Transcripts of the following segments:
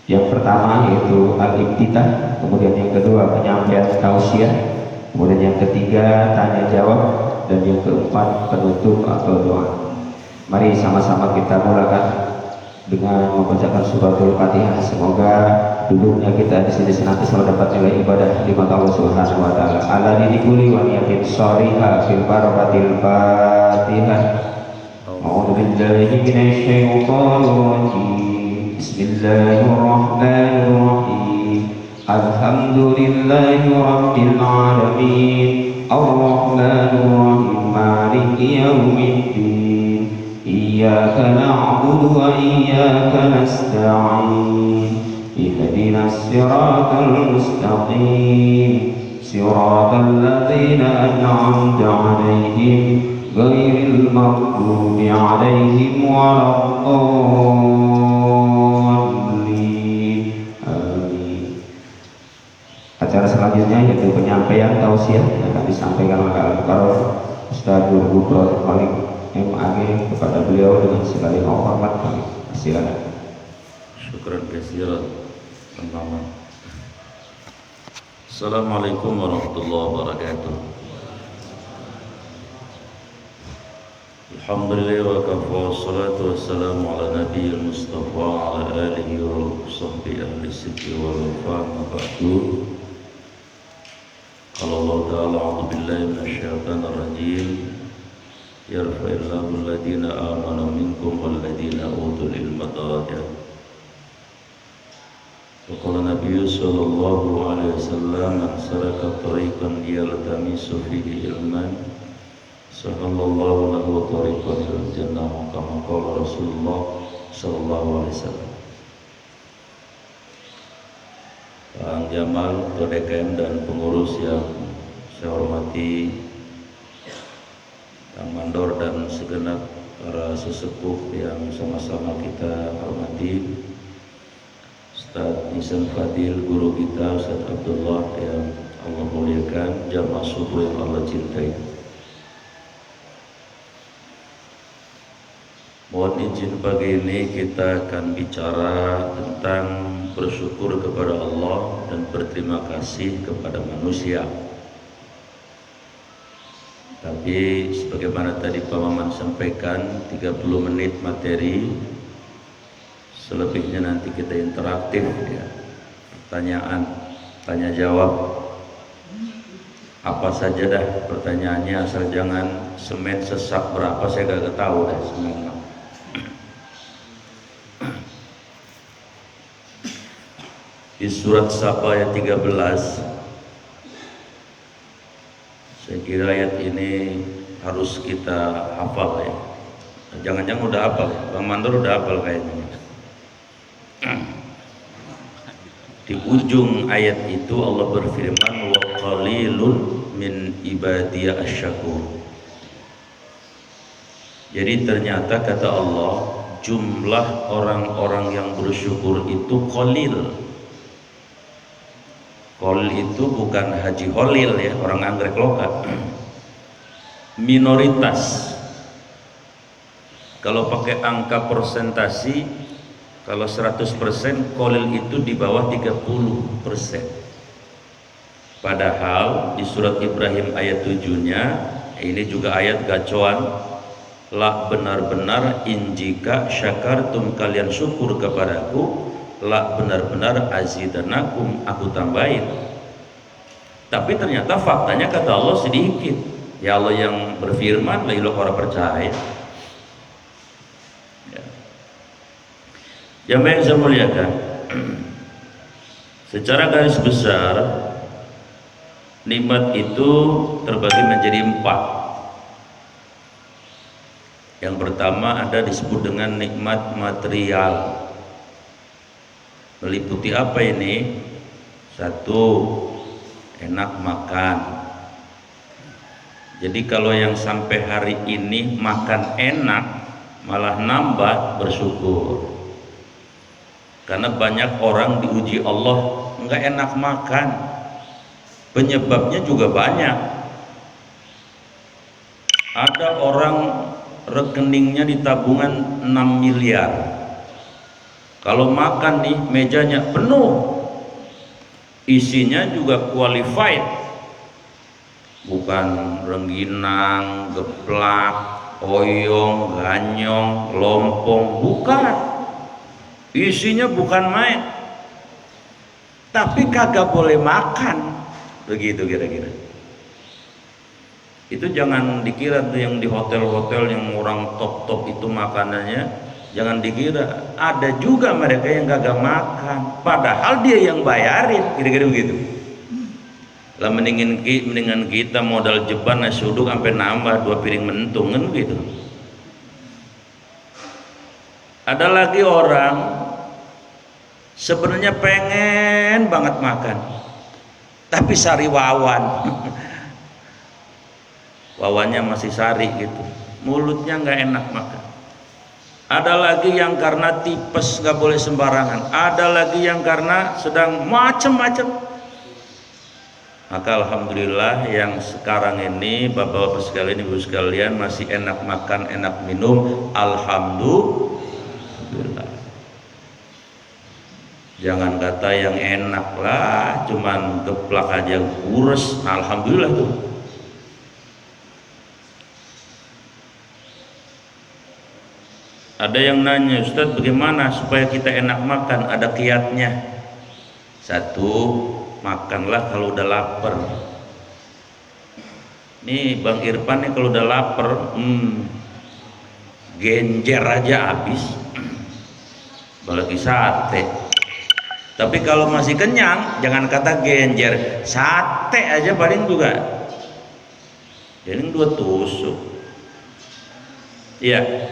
Yang pertama yaitu al-iftitah, kemudian yang kedua penyampaian tausiah, kemudian yang ketiga tanya jawab, dan yang keempat penutup atau doa. Mari sama-sama kita mulakan dengan membacakan suratul Fatihah. Semoga duduknya kita di sini senantiasa mendapat nilai ibadah di mata Allah Subhanahu wa taala. Ala dikuli wa niyatin shariha fil barakatil Fatihah. A'udzu billahi minasy syaithanir rajim. Bismillahirrahmanirrahim. Alhamdulillahi rabbil alamin. Ar-Rahmanir Rahim. Maliki yaumiddin. Iyyaka na'budu wa iyyaka nasta'in. Ihdinas siratal mustaqim. Siratal ladzina an'amta 'alaihim ghairil maghdubi 'alaihim waladdallin. Amin. Acara selanjutnya yaitu penyampaian tausiah yang akan disampaikan oleh Al-Qaraf Ustaz Guru Paling MAG kepada beliau dengan segala hormat kami. Silakan. Syukran katsiran. Assalamualaikum warahmatullahi wabarakatuh. Alhamdulillah wa kafa, salatu wassalamu ala nabiyil mustafa ala alihi wa sahbihi ahli sidqi wal wafa. Ba'du. Qala Allah ta'ala, a'udzu billahi minasyaitonir rajim. Yarfa'illahu alladhina amanu minkum walladhina utul ilma darajat. Wa qala Nabi sallallahu alaihi wasallam, man salaka tariqan yaltamisu fihi ilman sahallallahu lahu tariqan ilal jannah, kama qala Rasulullah sallallahu alaihi wasallam. Pak Jamal, Ketua DKM dan pengurus yang saya hormati, Kang Mandor dan segenap para sesepuh yang sama-sama kita hormati, Ustaz Ihsan Fadil, guru kita Ustaz Abdullah yang Allah muliakan, jamaah subuh yang Allah cintai. Mohon izin pagi ini kita akan bicara tentang bersyukur kepada Allah dan berterima kasih kepada manusia. Tapi sebagaimana tadi Pak Maman sampaikan, 30 menit materi, selebihnya nanti kita interaktif ya. Pertanyaan, tanya jawab. Apa saja dah pertanyaannya, asal jangan semen sesak berapa saya gak tahu dah semen. Di surat Saba ayat 13, saya kira ayat ini harus kita hafal ya. Jangan-jangan udah hafal ya? Bang Mandor udah hafal kayaknya. Di ujung ayat itu Allah berfirman, wa qalilun min ibadiya asyakur. Jadi ternyata kata Allah, jumlah orang-orang yang bersyukur itu qalil. Qalil itu bukan Haji Holil ya, orang anggrek lokal. Minoritas. Kalau pakai angka persentasi, kalau 100%, qalil itu di bawah 30%. Padahal di surat Ibrahim ayat 7-nya, ini juga ayat gacoan, la benar-benar injika syakartum, kalian syukur kepadaku, la benar-benar azidanakum, aku tambahin. Tapi ternyata faktanya kata Allah sedikit. Ya Allah yang berfirman, la ilaha orang percaya. Jamaah yang saya muliakan, secara garis besar nikmat itu terbagi menjadi 4. Yang pertama ada disebut dengan nikmat material. Meliputi apa ini? 1, enak makan. Jadi kalau yang sampai hari ini makan enak malah nambah, bersyukur. Karena banyak orang diuji Allah enggak enak makan, penyebabnya juga banyak. Ada orang rekeningnya di tabungan 6 miliar, Kalau makan nih mejanya penuh, isinya juga qualified, bukan rengginang, geplak, oyong, ganyong, lompong, bukan. Isinya bukan main, tapi kagak boleh makan, begitu kira-kira. Itu jangan dikira tuh yang di hotel-hotel yang orang top-top itu makanannya, jangan dikira ada juga mereka yang kagak makan, padahal dia yang bayarin, kira-kira begitu. Lah mendingan kita modal jeban nasi uduk sampai nambah 2 piring mentung kan gitu. Ada lagi orang sebenarnya pengen banget makan, tapi sari wawan. Wawannya masih sari gitu, mulutnya nggak enak makan. Ada lagi yang karena tipes nggak boleh sembarangan, ada lagi yang karena sedang macem-macem. Maka alhamdulillah yang sekarang ini bapak-bapak sekalian, ibu sekalian masih enak makan, enak minum, alhamdulillah. Jangan kata yang enak lah, cuman geplak aja gures, nah, alhamdulillah tuh. Ada yang nanya, Ustadz bagaimana supaya kita enak makan? Ada kiatnya. Satu, makanlah kalau udah lapar. Nih Bang Irfan nih kalau udah lapar, genjer aja habis. Apalagi sate. Tapi kalau masih kenyang, jangan kata genjer, sate aja paling juga. Jadi 2 tusuk. Iya.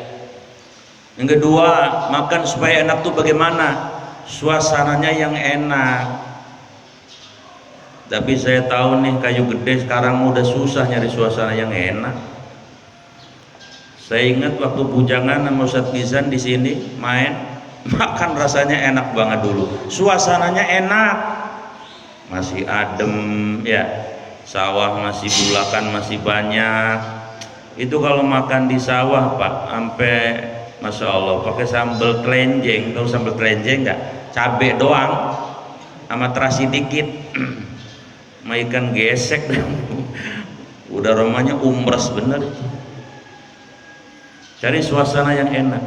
Yang kedua, makan supaya enak tuh bagaimana? Suasananya yang enak. Tapi saya tahu nih kayu gede sekarang udah susah nyari suasana yang enak. Saya ingat waktu bujangan sama Ustadz Gizan di sini main, makan rasanya enak banget dulu. Suasananya enak, masih adem ya, sawah masih bulakan masih banyak. Itu kalau makan di sawah Pak, sampai Masya Allah pakai sambal kelenjeng, tahu sambal kelenjeng nggak? Cabe doang, sama terasi dikit, sama ikan gesek, udah aromanya umres bener. Cari suasana yang enak.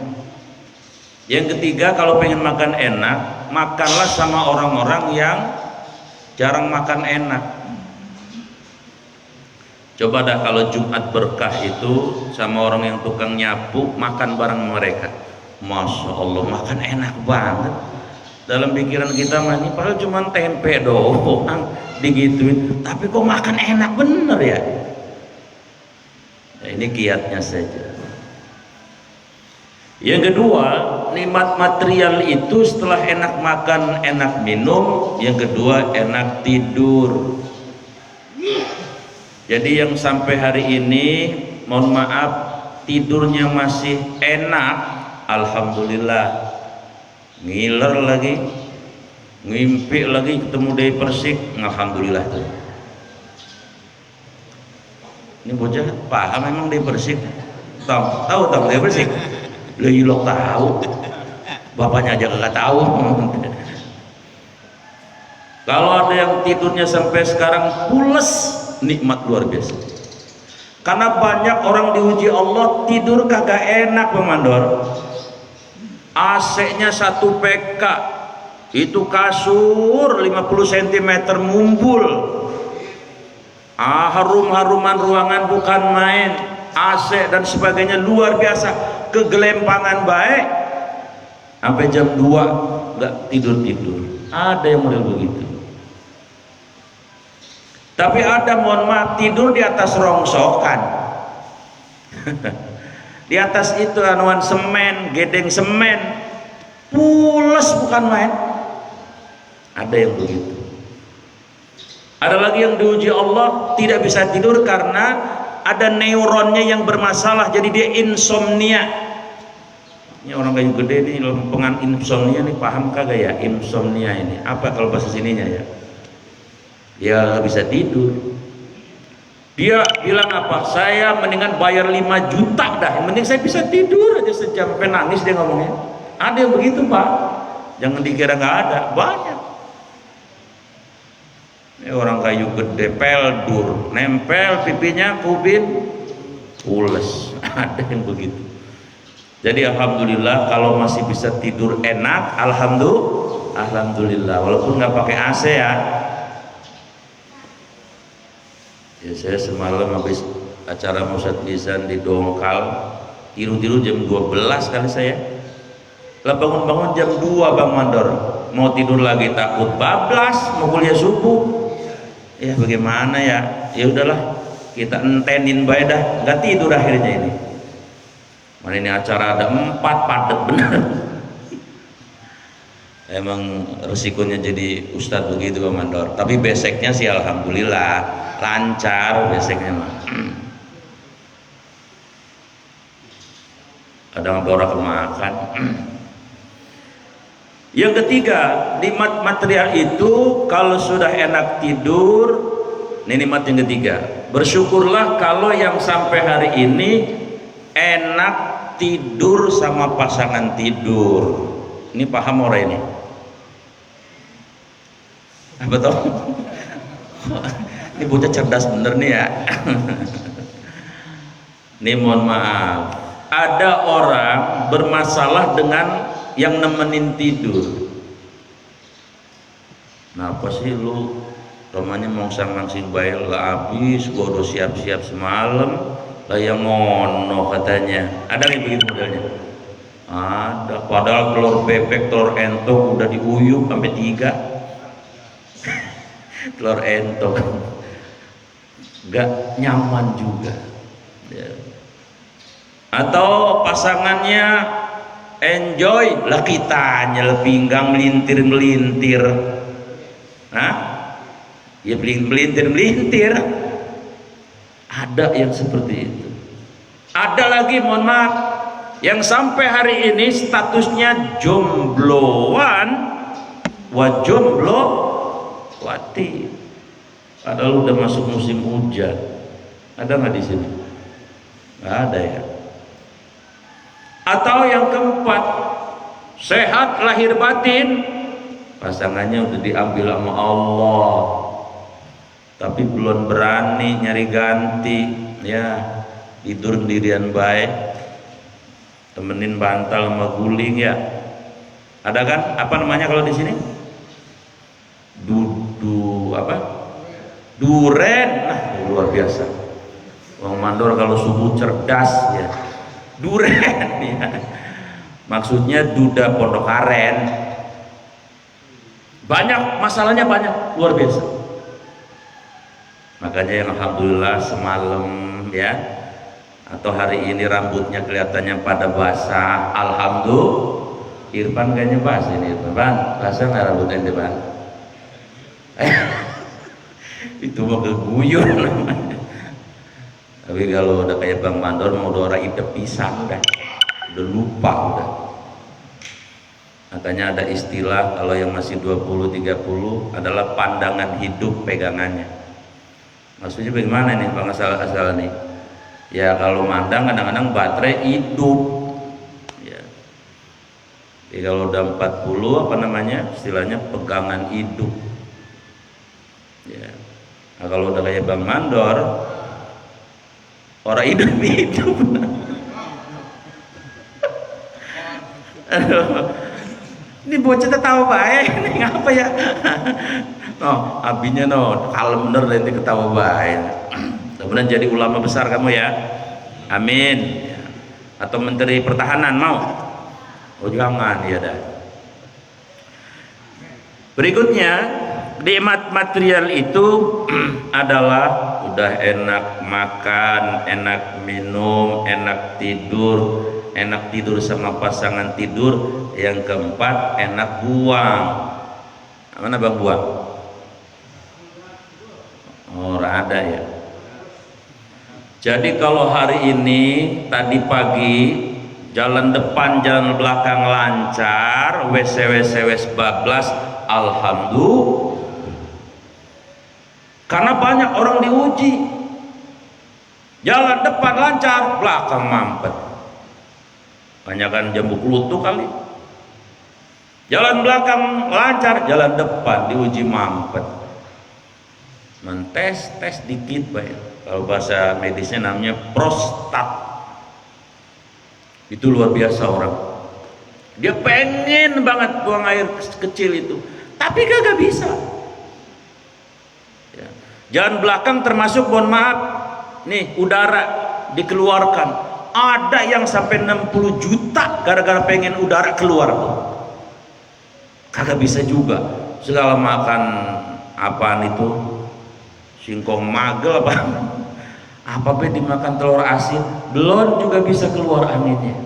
Yang ketiga, kalau pengen makan enak, makanlah sama orang-orang yang jarang makan enak. Coba dah kalau Jumat berkah itu sama orang yang tukang nyapu, makan bareng mereka, Masya Allah makan enak banget. Dalam pikiran kita mah ini padahal cuma tempe doang digituin, tapi kok makan enak bener ya. Nah, ini kiatnya saja. Yang kedua, nikmat material itu setelah enak makan, enak minum, yang kedua enak tidur. Jadi yang sampai hari ini mohon maaf tidurnya masih enak, alhamdulillah. Ngiler lagi, ngimpi lagi ketemu Dewi Persik, alhamdulillah tuh. Ini bocah paham memang Dewi Persik. Tahu Dewi Persik? Lah ilok tahu. Bapaknya aja kagak tahu. Kalau ada yang tidurnya sampai sekarang pules, nikmat luar biasa. Karena banyak orang diuji Allah tidur kagak enak pemandor. AC-nya 1 PK, itu kasur 50 cm mumbul. Harum-haruman ruangan bukan main, AC dan sebagainya luar biasa, kegelempangan baik. Sampai jam 2 nggak tidur-tidur. Ada yang model begitu. Tapi ada mohon maaf tidur di atas rongsokan. Di atas itu anuan semen, gedeng semen, pules bukan main. Ada yang begitu. Ada lagi yang diuji Allah tidak bisa tidur karena ada neuronnya yang bermasalah, jadi dia insomnia. Ini orang kayu gede nih, lempengan insomnia nih, paham kagak ya insomnia ini? Apa kalau bahasa sininya ya? Dia nggak bisa tidur. Dia bilang apa? Saya mendingan bayar 5 juta dah, yang penting saya bisa tidur aja sejam. Penangis dia ngomongnya. Ada yang begitu Pak. Jangan dikira nggak ada, banyak. Ini orang kayu gede, peldur, nempel pipinya kubin, pules. Ada yang begitu. Jadi alhamdulillah kalau masih bisa tidur enak, alhamdulillah. Walaupun nggak pakai AC ya. Ya saya semalam habis acara Musad Lisan di Dongkal, tidur jam 12 kali saya. Lah bangun-bangun jam 2 Bang Mandor. Mau tidur lagi takut bablas, mau kuliah subuh. Ya bagaimana ya? Ya udahlah, kita entenin bae dah, nggak tidur akhirnya ini. Mana ini acara ada 4 padet bener. Emang resikonya jadi ustadz begitu Bang Mandor. Tapi beseknya sih alhamdulillah lancar beseknya mah. Kadang orang kemakan. Yang ketiga, nikmat material itu kalau sudah enak tidur, ini nikmat yang ketiga. Bersyukurlah kalau yang sampai hari ini enak tidur sama pasangan tidur. Ini paham orang ini? Betul? Ini bocah cerdas bener nih ya. Ini mohon maaf, ada orang bermasalah dengan yang nemenin tidur. Kenapa sih lu romanya mongsang-mangsing bae lah habis, gua udah siap-siap semalam lah yang ngono katanya. Ada yang begitu modelnya? Ada, padahal telur bebek, telur entok udah diuyup sampai 3. Telur entok gak nyaman juga ya. Atau pasangannya enjoy lah, kitanya pinggang melintir ya melintir. Ada yang seperti itu. Ada lagi mohon maaf yang sampai hari ini statusnya jombloan wa jomblowati, padahal udah masuk musim hujan. Ada nggak di sini? Nggak ada ya. Atau yang keempat, sehat lahir batin, pasangannya udah diambil sama Allah tapi belum berani nyari ganti ya, tidur sendirian baik, temenin bantal sama guling ya. Ada kan apa namanya kalau di sini? Duren. Nah, luar biasa. Bang Mandor kalau subuh cerdas ya. Duren ya. Maksudnya duda pondok aren. Banyak masalahnya, banyak, luar biasa. Makanya yang alhamdulillah semalam ya, atau hari ini rambutnya kelihatannya pada basah, alhamdulillah. Irfan kayaknya basah ini, Irfan. Basah nggak rambutnya Irfan? Itu mau keguyur namanya. Tapi kalau udah kayak Bang Mandor mau udah orang hidup pisang udah lupa udah. Makanya ada istilah kalau yang masih 20-30 adalah pandangan hidup pegangannya. Maksudnya bagaimana nih Bang asal-asal nih? Ya kalau mandang kadang-kadang baterai hidup ya. Jadi kalau udah 40 apa namanya istilahnya pegangan hidup ya. Nah, kalau udah kayak Bang Mandor orang hidup ini bocah tahu baik ini apa ya. No, abinya no kalem bener nanti ketawa baik. Kemudian jadi ulama besar kamu ya, amin. Atau menteri pertahanan mau? Oh jangan ya dah. Berikutnya nikmat material itu adalah udah enak makan, enak minum, enak tidur sama pasangan tidur. Yang keempat enak buang. Mana Bang buang? Oh ada ya. Jadi kalau hari ini tadi pagi jalan depan jalan belakang lancar, WC bablas, alhamdulillah. Karena banyak orang diuji. Jalan depan lancar, belakang mampet. Banyakan jambu klutuk kali. Jalan belakang lancar, jalan depan diuji mampet. Mentes tes dikit baik. Kalau bahasa medisnya namanya prostat. Itu luar biasa orang. Dia pengen banget buang air kecil itu, tapi kagak bisa. Ya. Jalan belakang termasuk, mohon maaf, nih udara dikeluarkan. Ada yang sampai 60 juta gara-gara pengen udara keluar tuh. Kagak bisa juga. Segala makan apaan itu, singkong magel apa dimakan telur asin, belum juga bisa keluar anginnya.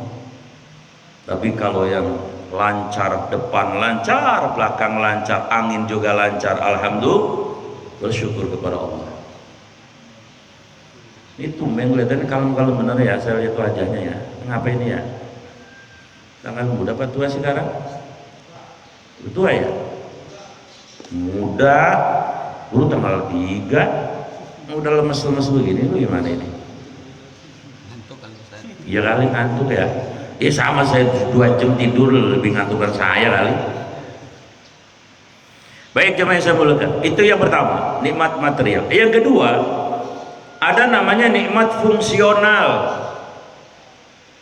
Tapi kalau yang lancar, depan lancar, belakang lancar, angin juga lancar, alhamdulillah, bersyukur kepada Allah. Itu kelihatannya kalem-kalem bener ya, saya lihat wajahnya ya. Ngapain ini ya? Tanggal muda apa tua sekarang? Tua ya? Muda, dulu tanggal 3, udah lemes-lemes begini, lu gimana ini? Ngantuk kan saya? Iya kali ngantuk ya. Ya sama, saya 2 jam tidur lebih ngantukan saya kali. Baik jemaah yang saya muliakan, itu yang pertama, nikmat material. Yang kedua, ada namanya nikmat fungsional.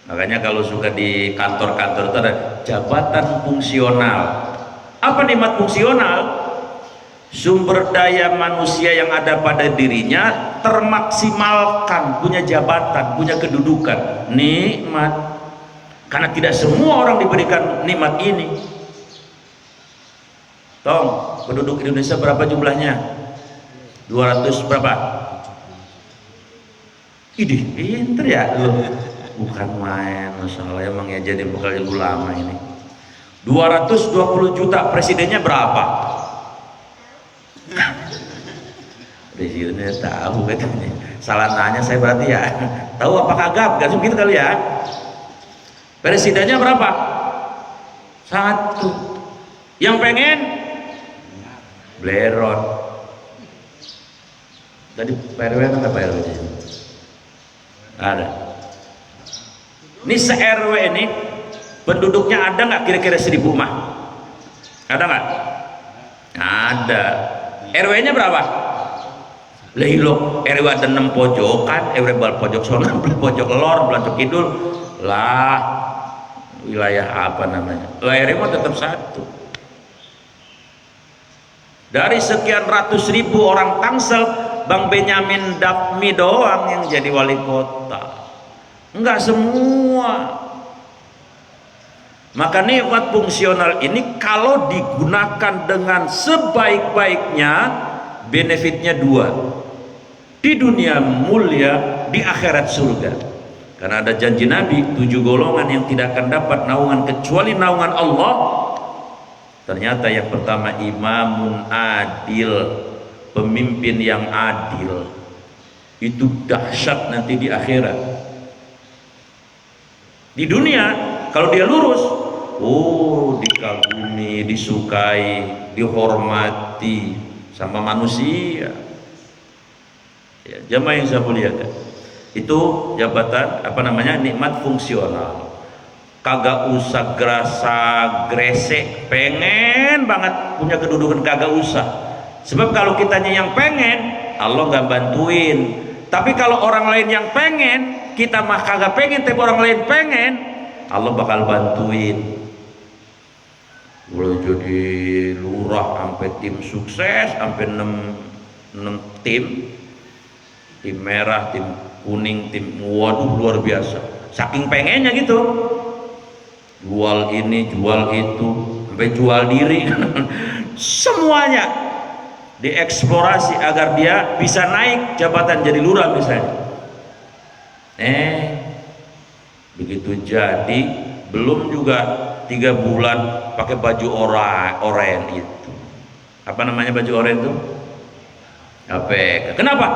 Makanya kalau suka di kantor-kantor itu ada jabatan fungsional. Apa nikmat fungsional? Sumber daya manusia yang ada pada dirinya termaksimalkan, punya jabatan, punya kedudukan, nikmat. Karena tidak semua orang diberikan nikmat ini. Tong, penduduk Indonesia berapa jumlahnya? 200 berapa? Idih, pinter ya lu. Bukan main, masalah emang ya, jadi bekal ulama ini. 220 juta, presidennya berapa? Presidennya tahu katanya. Salah nanya saya berarti ya. Tahu apa kagak? Gak gitu kali ya. Presidennya berapa? 1. Yang pengen Bleron. Tadi PRW kan apa RW? Ada. Ini se-RW ini penduduknya ada nggak kira-kira 1000 rumah? Ada nggak? Ada. RW-nya berapa? Lehilo, RW ada 6 pojokan, RW pojok sono, pojok lor, pojok kidul, lah wilayah apa namanya? RW tetap 1. Dari sekian ratus ribu orang Tangsel, Bang Benyamin Dapmi doang yang jadi wali kota. Enggak semua. Maka nikmat fungsional ini kalau digunakan dengan sebaik-baiknya, benefitnya 2. Di dunia mulia, di akhirat surga. Karena ada janji Nabi, 7 golongan yang tidak akan dapat naungan kecuali naungan Allah. Ternyata yang pertama, imamun adil, pemimpin yang adil. Itu dahsyat nanti di akhirat. Di dunia kalau dia lurus, oh dikagumi, disukai, dihormati sama manusia. Ya, jamaah yang saya muliakan, itu jabatan apa namanya, nikmat fungsional. Kagak usah gerasa gresek, pengen banget punya kedudukan, kagak usah. Sebab kalau kitanya yang pengen, Allah nggak bantuin. Tapi kalau orang lain yang pengen, kita mah kagak pengen, tapi orang lain pengen, Allah bakal bantuin. Boleh jadi lurah sampai tim sukses, sampai 6 tim. Tim merah, tim kuning, tim, waduh luar biasa. Saking pengennya gitu. Jual ini, jual itu, sampai jual diri. Semuanya dieksplorasi agar dia bisa naik jabatan jadi lurah misalnya. Begitu jadi, belum juga 3 bulan pakai baju oranye itu. Apa namanya baju oranye itu? APK. Kenapa?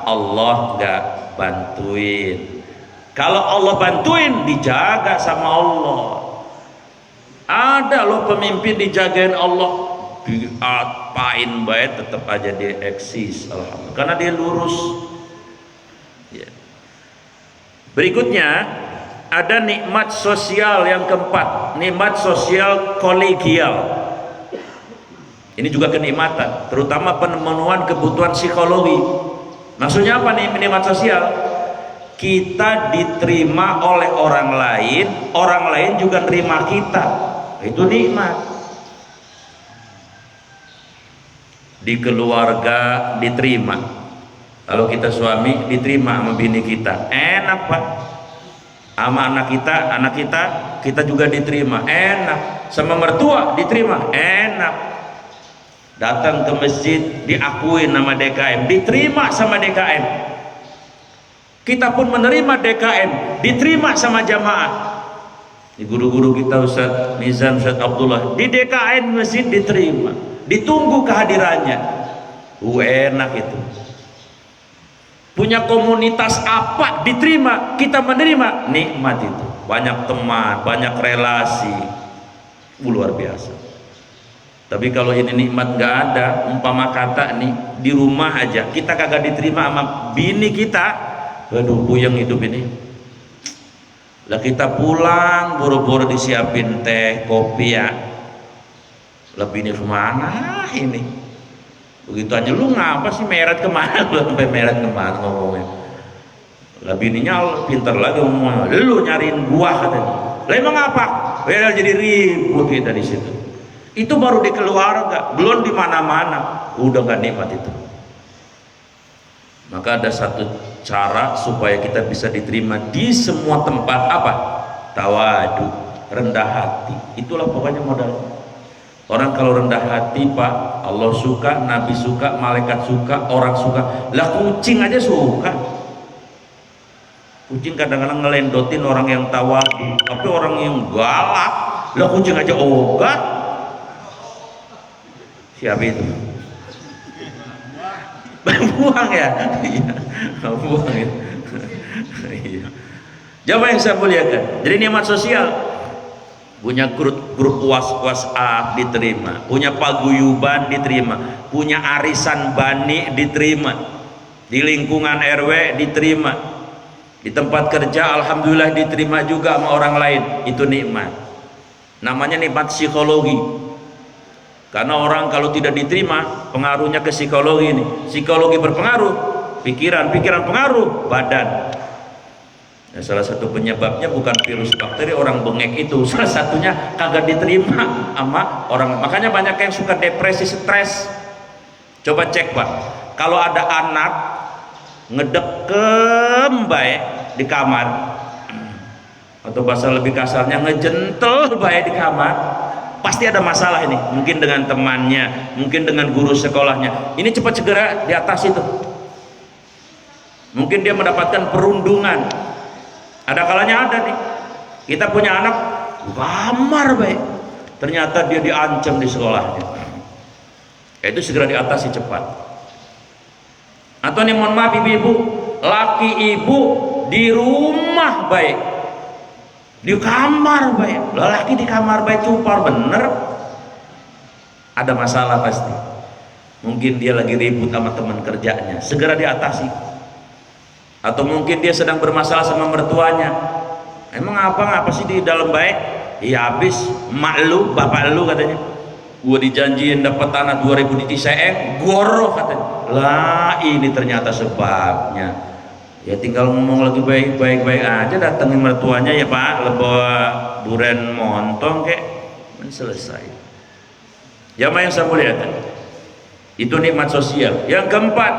Allah nggak bantuin. Kalau Allah bantuin, dijaga sama Allah. Ada loh pemimpin dijagain Allah, diapain baik tetap aja dia eksis, alhamdulillah, karena dia lurus. Ya. Berikutnya ada nikmat sosial yang keempat, nikmat sosial kolegial. Ini juga kenikmatan, terutama pemenuhan kebutuhan psikologi. Maksudnya apa nih nikmat sosial? Kita diterima oleh orang lain juga terima kita. Itu nikmat. Di keluarga diterima. Kalau kita suami diterima sama bini kita, enak Pak. Sama anak kita juga diterima, enak. Sama mertua diterima, enak. Datang ke masjid diakui nama DKM, diterima sama DKM. Kita pun menerima DKM, diterima sama jamaah. Di guru-guru kita Ustaz Nizam, Ustaz Abdullah, di DKM masjid diterima, ditunggu kehadirannya. Enak itu. Punya komunitas apa diterima, kita menerima, nikmat itu. Banyak teman, banyak relasi, luar biasa. Tapi kalau ini nikmat nggak ada, umpama kata nih di rumah aja kita kagak diterima sama bini kita, aduh puyeng hidup ini. Lah kita pulang buru-buru disiapin teh, kopi ya. Lah bini kemana ini? Begitu aja lu ngapa sih meret kemana? Lu sampai meret kemana ngomongnya? Lah bininya pintar lagi ngomongnya. Lu nyariin gua katanya. Lah emang apa? Biar jadi ribut kita di situ. Itu baru di keluarga, belum di mana-mana, udah gak nikmat itu. Maka ada satu cara supaya kita bisa diterima di semua tempat, apa? Tawadu, rendah hati. Itulah pokoknya modal. Orang kalau rendah hati Pak, Allah suka, Nabi suka, malaikat suka, orang suka. Lah kucing aja suka. Kucing kadang-kadang ngelendotin orang yang tawadu, tapi orang yang galak, lah kucing aja ogah. Siapa itu? Buang ya? Iya, buang ya. Iya. Jamaah yang saya muliakan. Jadi nikmat sosial, punya grup WhatsApp diterima, punya paguyuban diterima, punya arisan bani diterima, di lingkungan RW diterima, di tempat kerja alhamdulillah diterima juga sama orang lain. Itu nikmat. Namanya nikmat psikologi. Karena orang kalau tidak diterima, pengaruhnya ke psikologi ini. Psikologi berpengaruh, pikiran pengaruh, badan. Nah, salah satu penyebabnya bukan virus bakteri, orang bengek itu. Salah satunya kagak diterima sama orang. Makanya banyak yang suka depresi, stres. Coba cek Pak, kalau ada anak ngedekem baik di kamar, atau bahasa lebih kasarnya ngejentel baik di kamar, pasti ada masalah ini, mungkin dengan temannya, mungkin dengan guru sekolahnya. Ini cepat segera di atas itu. Mungkin dia mendapatkan perundungan. Ada kalanya ada nih, kita punya anak kamar baik, ternyata dia diancam di sekolahnya. Itu segera diatasi cepat. Atau nih mohon maaf ibu-ibu, laki ibu di rumah baik, di kamar baik, lelaki di kamar baik cupar, bener ada masalah pasti. Mungkin dia lagi ribut sama teman kerjanya, segera diatasi. Atau mungkin dia sedang bermasalah sama mertuanya. Emang ngapa sih di dalam baik? Ya habis emak lu, bapak lu katanya, gua dijanjiin dapat tanah 2000 di Ciseeng, goroh katanya. Lah ini ternyata sebabnya. Ya tinggal ngomong lagi baik aja, datengin mertuanya, ya Pak, lebawa duren montong kek, selesai. Jamaah yang saya muliakan, itu nikmat sosial. Yang keempat,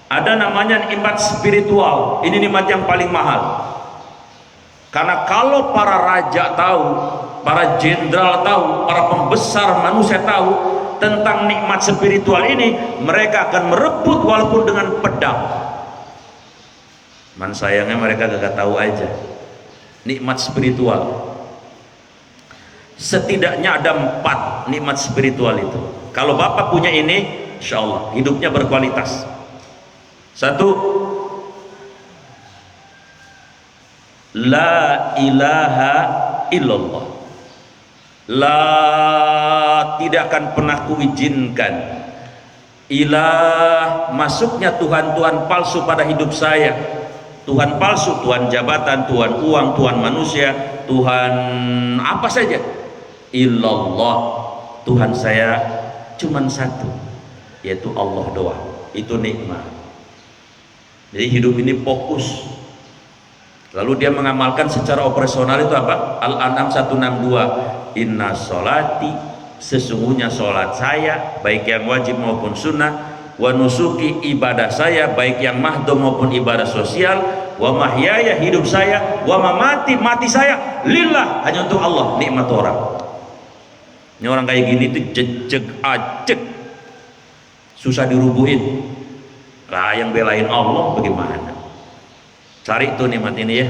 ada namanya nikmat spiritual. Ini nikmat yang paling mahal. Karena kalau para raja tahu, para jenderal tahu, para pembesar manusia tahu tentang nikmat spiritual ini, mereka akan merebut walaupun dengan pedang. Man sayangnya mereka gak tahu aja nikmat spiritual. Setidaknya ada 4 nikmat spiritual itu. Kalau Bapak punya ini, insya Allah hidupnya berkualitas. 1, la ilaha illallah. La, tidak akan pernah kuizinkan ilah masuknya Tuhan palsu pada hidup saya. Tuhan palsu, Tuhan jabatan, Tuhan uang, Tuhan manusia, Tuhan apa saja. Illallah, Tuhan saya cuman satu, yaitu Allah doang. Itu nikmat. Jadi hidup ini fokus. Lalu dia mengamalkan secara operasional itu apa? Al-An'am 162. Inna sholati, sesungguhnya sholat saya, baik yang wajib maupun sunnah, wa nusuki, ibadah saya, baik yang mahdoh maupun ibadah sosial, wa mahyaya, hidup saya, wa mamati, mati saya, lillah, hanya untuk Allah. Nikmat orang. Ini orang kayak gini itu jejeg ajeg, susah dirubuhin. Lah yang belain Allah bagaimana? Cari tuh nikmat ini ya.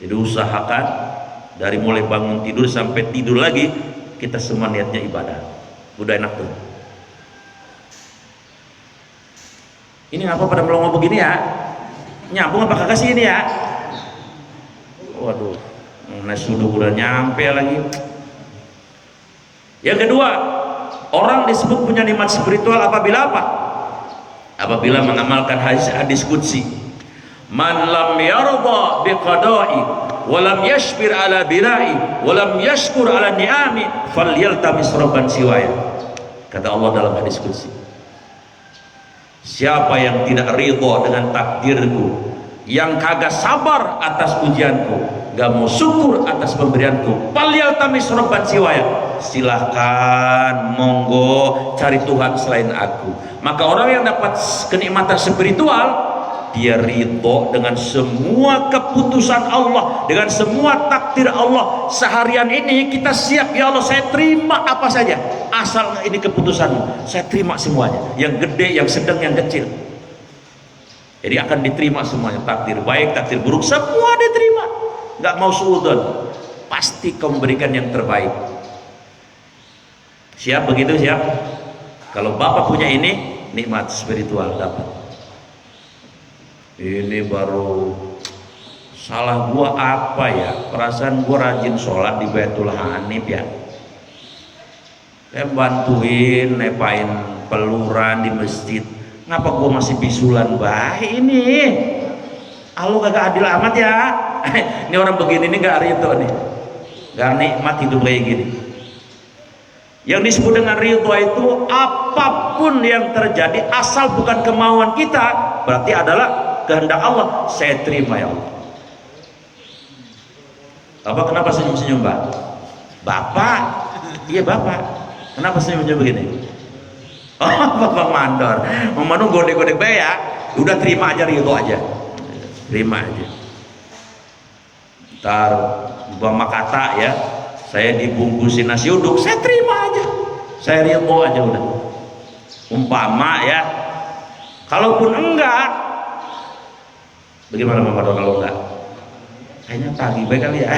Jadi usahakan dari mulai bangun tidur sampai tidur lagi, kita semua niatnya ibadah. Udah enak tuh. Ini ngapa pada melongo begini ya? Nyambung apa kagak sih ini ya? Waduh, nasi uduk udah nyampe lagi. Yang kedua, orang disebut punya nikmat spiritual apabila apa? Apabila mengamalkan hadis qudsi. Man lam yarda biqada'i wa lam yashbir ala bira'i wa lam yashkur ala ni'ami falyaltamis rabban siwaya. Kata Allah dalam hadis qudsi. Siapa yang tidak ridha dengan takdirku, yang kagak sabar atas ujianku, gak mau syukur atas pemberianku, falyaltamis rabban siwaya, silahkan monggo cari Tuhan selain aku. Maka orang yang dapat kenikmatan spiritual, dia ridho dengan semua keputusan Allah, dengan semua takdir Allah. Seharian ini kita siap, ya Allah saya terima apa saja, asal ini keputusanmu, saya terima semuanya, yang gede, yang sedang, yang kecil. Jadi akan diterima semuanya, takdir baik, takdir buruk, semua diterima. Gak mau suudon, pasti kau memberikan yang terbaik. Siap begitu? Siap? Kalau Bapak punya ini, nikmat spiritual dapat. Ini baru salah gua apa ya? Perasaan gua rajin sholat di Baitul Hanif ya. Saya bantuin nepain peluran di masjid. Ngapa gua masih bisulan baik ini? Aku kagak adil amat ya. Ini orang begini nih gak ridho nih, gak nikmat hidup kayak gini. Yang disebut dengan ridho itu apapun yang terjadi asal bukan kemauan kita, berarti adalah kehendak Allah. Saya terima ya Allah. Bapak kenapa senyum-senyum Pak? Bapak? Iya Bapak. Kenapa senyum-senyum begini? Oh Bapak mandor. Memanung godek-godek baik ya. Udah terima aja, ridho aja. Terima aja. Ntar Bama kata ya, saya dibungkusin nasi uduk, saya terima aja, saya ridho aja udah. Umpama ya, kalaupun enggak, bagaimana Bapak kalau enggak? Kayaknya tagih baik kali ya.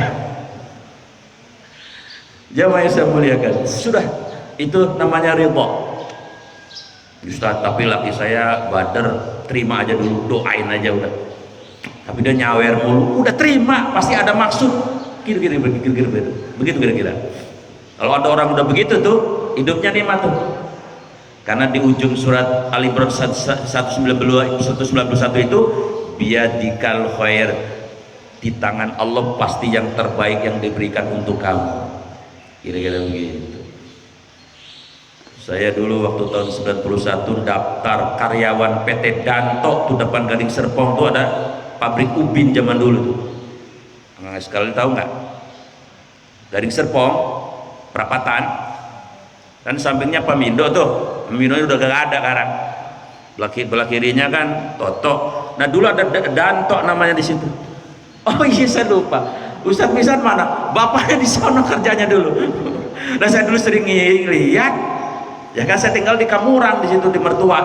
Jamaah yang saya muliakan, sudah itu namanya ridho. Ustaz, tapi laki saya bader, terima aja dulu, doain aja udah. Tapi dia nyawer mulu, udah terima, pasti ada maksud. Kira-kira begitu kira-kira. Kalau ada orang udah begitu tuh, hidupnya nikmat tuh. Karena di ujung surat Al Imran 191 itu, biyadikal khair, di tangan Allah pasti yang terbaik yang diberikan untuk kamu. Kira-kira begitu. Saya dulu waktu tahun 91 daftar karyawan PT Danto tuh depan Gading Serpong tuh ada pabrik ubin zaman dulu tuh. Sekalian tahu nggak? Gading Serpong, perapatan, kan sampingnya Pamindo tuh. Pamindo udah gak ada sekarang. Belah kirinya kan Toto. Nah dulu ada Danto namanya di situ. Oh iya saya lupa. Ustadz Misan mana? Bapaknya di sana kerjanya dulu. Nah saya dulu sering lihat. Ya kan saya tinggal di Kamuran di situ di mertua.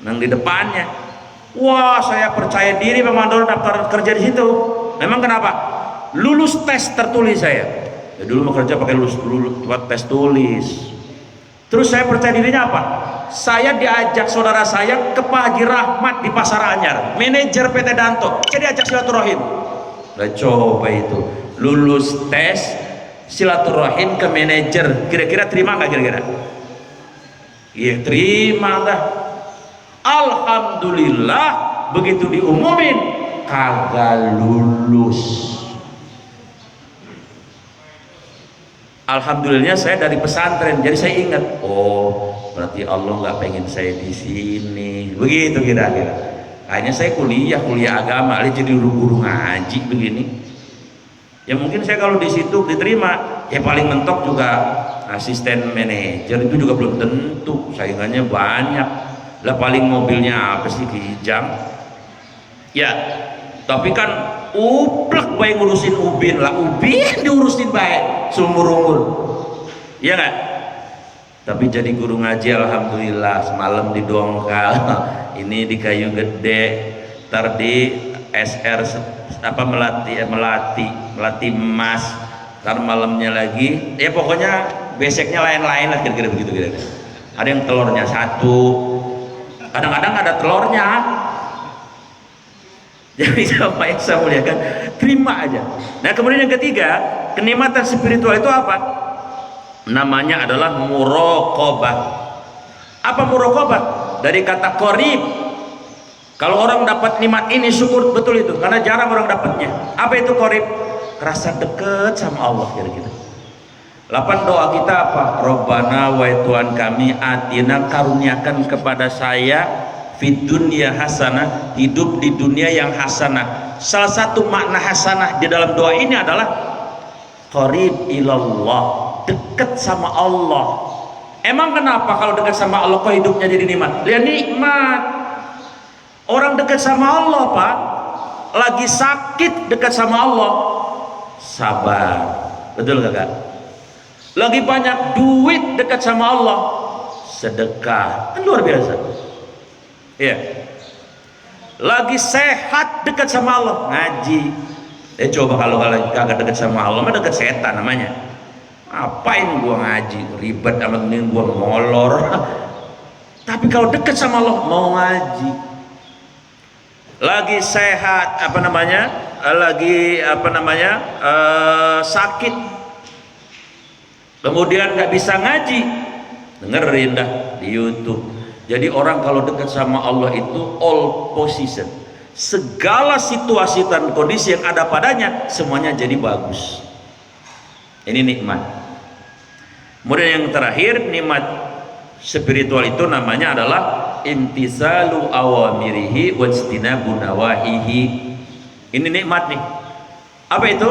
Nang di depannya. Wah saya percaya diri memang daftar kerja di situ. Memang kenapa? Lulus tes tertulis saya. Ya dulu mau kerja pakai lulus tes tulis. Terus saya percaya dirinya apa? Saya diajak saudara saya ke Pak Haji Rahmat di Pasar Anyar, manajer PT Danto. Saya diajak silaturahim. Nah coba itu lulus tes silaturahim ke manajer, kira-kira terima nggak kira-kira? Iya terima dah. Alhamdulillah begitu diumumin kagak lulus. Alhamdulillah saya dari pesantren, jadi saya ingat, oh berarti Allah nggak pengen saya di sini, begitu kira-kira. Akhirnya saya kuliah agama, jadi guru ngaji begini. Ya mungkin saya kalau di situ diterima, ya paling mentok juga asisten manajer, itu juga belum tentu, saingannya banyak. Lah paling mobilnya apa sih, Kijang? Ya, tapi kan uplek baik ngurusin ubin lah, ubin diurusin baik seumur umur, iya nggak? Tapi jadi guru ngaji alhamdulillah, semalam di Dongkal, ini di Kayu Gede, ntar di SR apa melati emas, ntar malamnya lagi, ya pokoknya beseknya lain-lain lah, kira-kira begitu kira-kira. Ada yang telurnya satu, kadang-kadang ada telurnya. Jadi sama yang saya muliakan, terima aja. Nah kemudian yang ketiga, kenikmatan spiritual itu apa? Namanya adalah muraqabah. Apa muraqabah? Dari kata qarib. Kalau orang dapat nikmat ini syukur betul itu, karena jarang orang dapatnya. Apa itu qarib? Rasa dekat sama Allah kira-kira. 8 doa kita apa? Rabbana wa Tuhan kami atina karuniakan kepada saya fid dunya hasanah, hidup di dunia yang hasanah. Salah satu makna hasanah di dalam doa ini adalah qarib ilallah, dekat sama Allah. Emang kenapa kalau dekat sama Allah kok hidupnya jadi nikmat? Ya nikmat. Orang dekat sama Allah Pak, lagi sakit dekat sama Allah, sabar. Betul kakak? Lagi banyak duit dekat sama Allah, sedekah. Kan luar biasa. Iya. Lagi sehat dekat sama Allah, ngaji. Coba kalau kagak dekat sama Allah, mah dekat setan namanya. Apain gua ngaji, ribet amat, mending gua molor. Tapi kalau dekat sama Allah, mau ngaji. Lagi sehat, sakit. Kemudian nggak bisa ngaji, dengerin dah di YouTube. Jadi orang kalau dekat sama Allah itu all position, segala situasi dan kondisi yang ada padanya semuanya jadi bagus. Ini nikmat. Kemudian yang terakhir, nikmat spiritual itu namanya adalah imtisalu awamirihi wajtinabu nawahihi. Ini nikmat nih. Apa itu?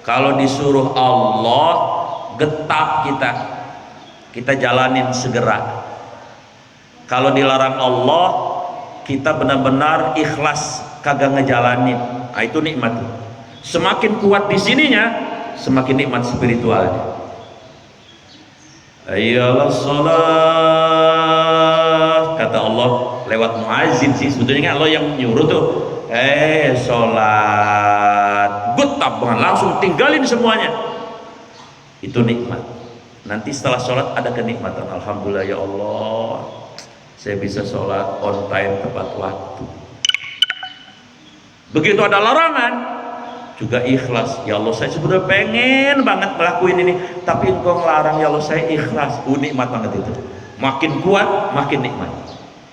Kalau disuruh Allah, getap kita jalanin segera. Kalau dilarang Allah, kita benar-benar ikhlas kagak ngejalanin. Nah, itu nikmat. Semakin kuat di sininya, semakin nikmat spiritualnya. Ayolah sholat, kata Allah lewat muazin sih, sebetulnya Allah yang nyuruh tuh. Sholat, getap banget, langsung tinggalin semuanya. Itu nikmat. Nanti setelah sholat ada kenikmatan. Alhamdulillah ya Allah, saya bisa sholat on time tepat waktu. Begitu ada larangan juga ikhlas. Ya Allah, saya sebenarnya pengen banget ngelakuin ini, tapi engkau ngelarang, ya Allah saya ikhlas. Nikmat banget itu. Makin kuat makin nikmat.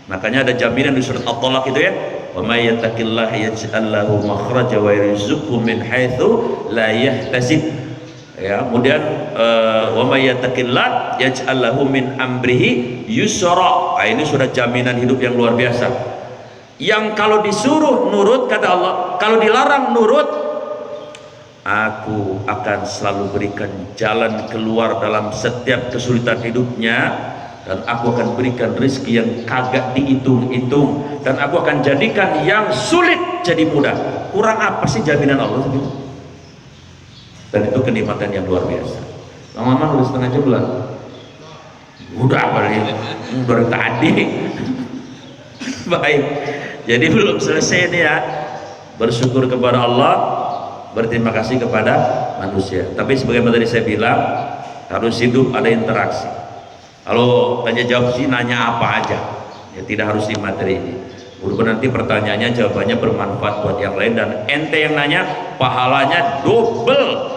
Makanya ada jaminan di surat At-Talaq itu ya, wa may yattaqillaha yaj'al lahu makhraja wa yarzuqhu min haitsu la yahtasib. Ya, kemudian wa may yattaqillaha yaj'al lahu min amrihi yusra. Nah, ini sudah jaminan hidup yang luar biasa. Yang kalau disuruh nurut kata Allah, kalau dilarang nurut, aku akan selalu berikan jalan keluar dalam setiap kesulitan hidupnya, dan aku akan berikan rezeki yang kagak dihitung-hitung, dan aku akan jadikan yang sulit jadi mudah. Kurang apa sih jaminan Allah segitu? Dan itu kenikmatan yang luar biasa. Lama-lama udah setengah jam belum? Udah apalagi dari tadi. Baik, jadi belum selesai ini ya. Bersyukur kepada Allah, berterima kasih kepada manusia. Tapi sebagaimana tadi saya bilang, harus hidup ada interaksi. Kalau tanya jawab sih nanya apa aja, ya tidak harus di materi ini. Mudah-mudahan nanti pertanyaannya jawabannya bermanfaat buat yang lain, dan ente yang nanya pahalanya double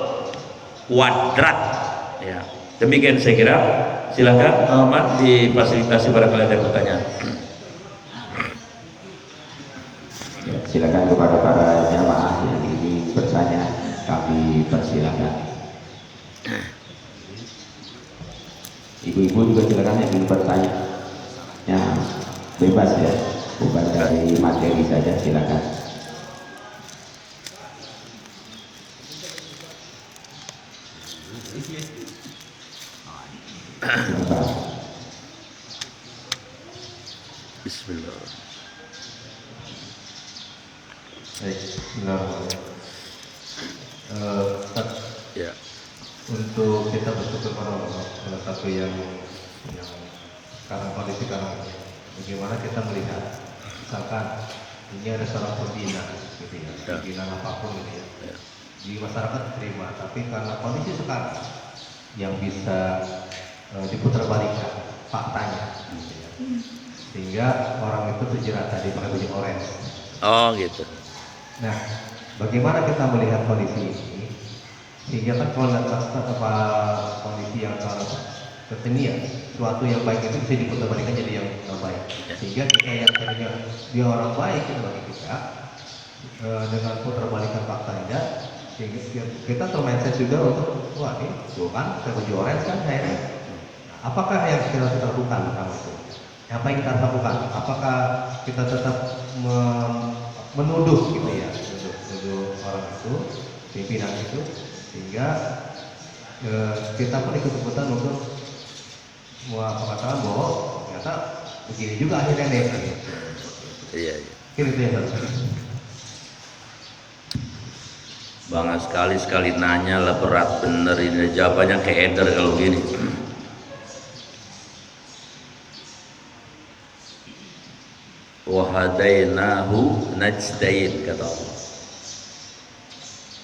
kuadrat. Ya, demikian saya kira. Silakan Ahmad difasilitasi barangkali ada pertanyaan. silakan kepada para jamaah yang ingin bertanya, kami persilakan. Ibu-ibu juga silakan yang ingin bertanya. Ya, bebas ya, bukan dari materi saja, silakan. Silakan. Bismillah. Baik, bismillahirrahmanirrahim. Ustaz, Ya. untuk kita bersyukur pada Allah, salah satu yang sekarang kondisi sekarang, bagaimana kita melihat, misalkan ini ada seorang pembina, gitu ya, Ya. pembina apapun gitu ya, Ya. di masyarakat terima, tapi karena kondisi sekarang yang bisa diputarbalikan faktanya, gitu ya, sehingga orang itu terjerat tadi pakai baju orange. Oh gitu. Nah, bagaimana kita melihat kondisi ini? Sehingga kan kalau lihat apa kondisi yang kalau kekinian, suatu yang baik itu bisa diputarbalikan jadi yang baik. Sehingga kita yang tadinya dia orang baik itu bagi kita dengan putarbalikan faktanya, sehingga kita termindset juga untuk wah ini tuh kan saya baju orange kan saya. Nah, apakah yang kita lakukan pertama itu? Apa yang kita lakukan? Apakah kita tetap menuduh gitu ya, menuduh orang itu, pimpinan itu, sehingga kita pun ikut-ikutan untuk mengatakan bahwa ternyata begini juga akhirnya nih. Iya, iya. Gitu ya, Ustaz. Bangga sekali nanya lah, berat bener ini, jawabannya keeder kalau gini. Wahadainahu najdain, kata Allah.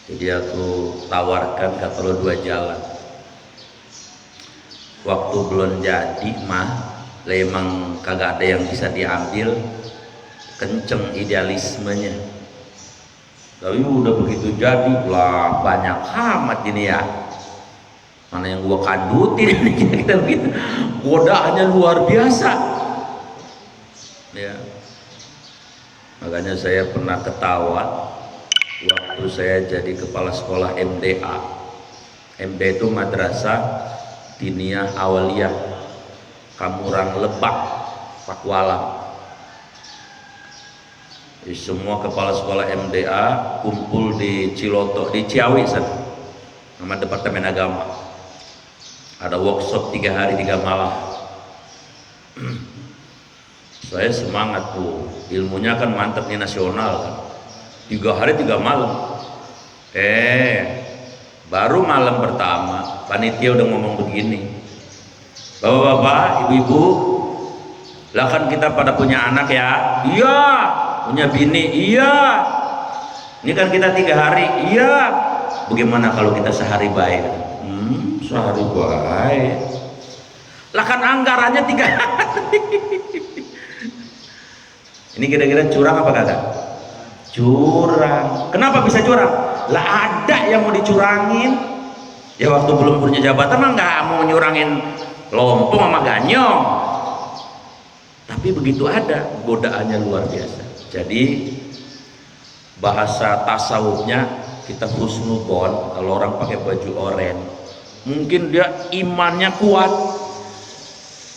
Jadi aku tawarkan, kata Allah, dua jalan. Waktu belum jadi mah memang kagak ada yang bisa diambil, kenceng idealismenya. Tapi udah begitu jadi lah banyak amat ini ya, mana yang gua kandutin ini kita begitu, godaannya luar biasa ya. Makanya saya pernah ketawa waktu saya jadi kepala sekolah MDA. MDA itu Madrasah Diniyah Awaliyah Kamurang Lebak, Pakualam. Jadi semua kepala sekolah MDA kumpul di Ciloto, di Ciawi sana, nama Departemen Agama. Ada workshop 3 hari 3 malam. Saya semangat tuh, ilmunya kan mantap nih, nasional kan. 3 hari 3 malam. Baru malam pertama panitia udah ngomong begini, bapak-bapak, ibu-ibu, lah kan kita pada punya anak ya, iya, punya bini, iya, ini kan kita 3 hari, iya, bagaimana kalau kita sehari baik? Sehari baik, lah kan anggarannya 3 hari. Ini kira-kira curang apa kagak? Curang. Kenapa bisa curang? Lah ada yang mau dicurangin. Ya waktu belum punya jabatan mah nggak mau nyurangin lompong sama ganyong. Tapi begitu ada, godaannya luar biasa. Jadi bahasa tasawufnya kita husnudon. Kalau orang pakai baju oranye, mungkin dia imannya kuat.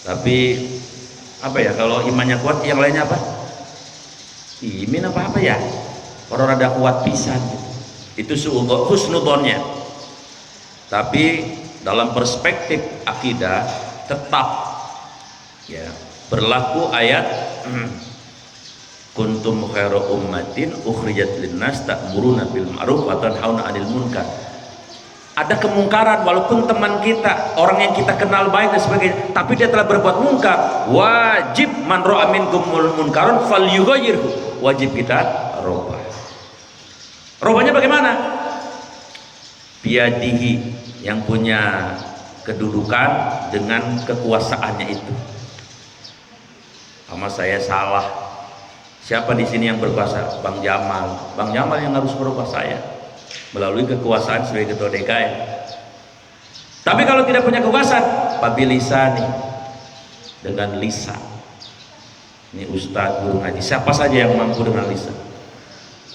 Tapi apa ya, kalau imannya kuat, yang lainnya apa? Imin apa ya, orang rada kuat pisan gitu. Itu husnudonnya. Tapi dalam perspektif akidah tetap ya berlaku ayat kuntum khairu ummatin ukhrijat linnas ta'muruna bil ma'ruf wa tanhauna 'anil munkar. Ada kemungkaran walaupun teman kita, orang yang kita kenal baik dan sebagainya, tapi dia telah berbuat mungkar, wajib man ra'a minkumul munkaron falyughayyirhu. Wajib kita robah. Robahnya bagaimana? Biadihi, yang punya kedudukan dengan kekuasaannya itu. Sama saya salah. Siapa di sini yang berkuasa? Bang Jamal. Bang Jamal yang harus merubah saya melalui kekuasaan sebagai ketua DKM. Tapi kalau tidak punya kekuasaan, pabilisani, dengan lisan. Ini ustadz, guru ngaji, siapa saja yang mampu dengan lisan.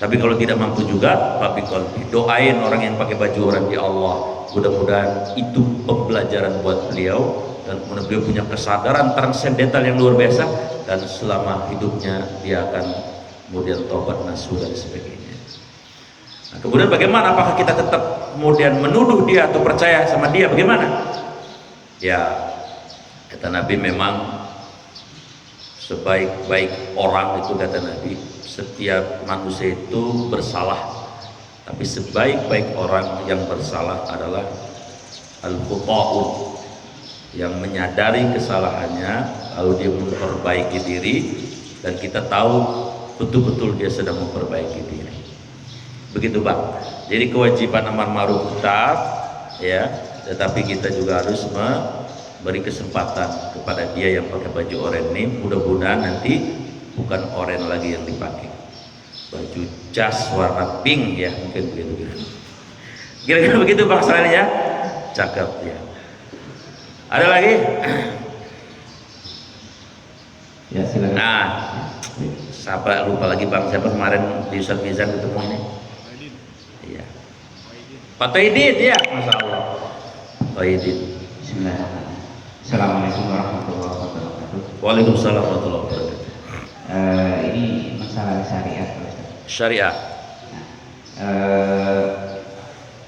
Tapi kalau tidak mampu juga, tapi qalbi. Doain orang yang pakai baju orang, ya Allah, mudah-mudahan itu pembelajaran buat beliau, dan kemudian beliau punya kesadaran transendental yang luar biasa, dan selama hidupnya dia akan kemudian tobat nasuh dan sebagainya. Nah, kemudian bagaimana? Apakah kita tetap kemudian menuduh dia atau percaya sama dia? Bagaimana? Ya, kata Nabi, memang sebaik-baik orang itu, kata Nabi, setiap manusia itu bersalah, tapi sebaik-baik orang yang bersalah adalah al-khuta'un, yang menyadari kesalahannya lalu dia memperbaiki diri, dan kita tahu betul-betul dia sedang memperbaiki diri. Begitu Bang. Jadi kewajiban amar ma'ruf tetap, ya, tetapi kita juga harus memberi kesempatan kepada dia yang pakai baju oranye ini. Mudah-mudahan nanti bukan oranye lagi yang dipakai, baju jas warna pink, ya, mungkin begitu. Kira-kira begitu Bang Saleh ya. Cakep ya. Ada lagi? Ya, silakan. Nah, siapa lupa lagi Bang, siapa kemarin di Ustaz Mizan ketemu ini? Iya. Pak Toidin ya, Masya Allah. Toidin. Bismillahirrahmanirrahim. Assalamualaikum warahmatullahi wabarakatuh. Waalaikumsalam warahmatullahi wabarakatuh. Ini masalah syariat, Pak Ustaz. Syariah.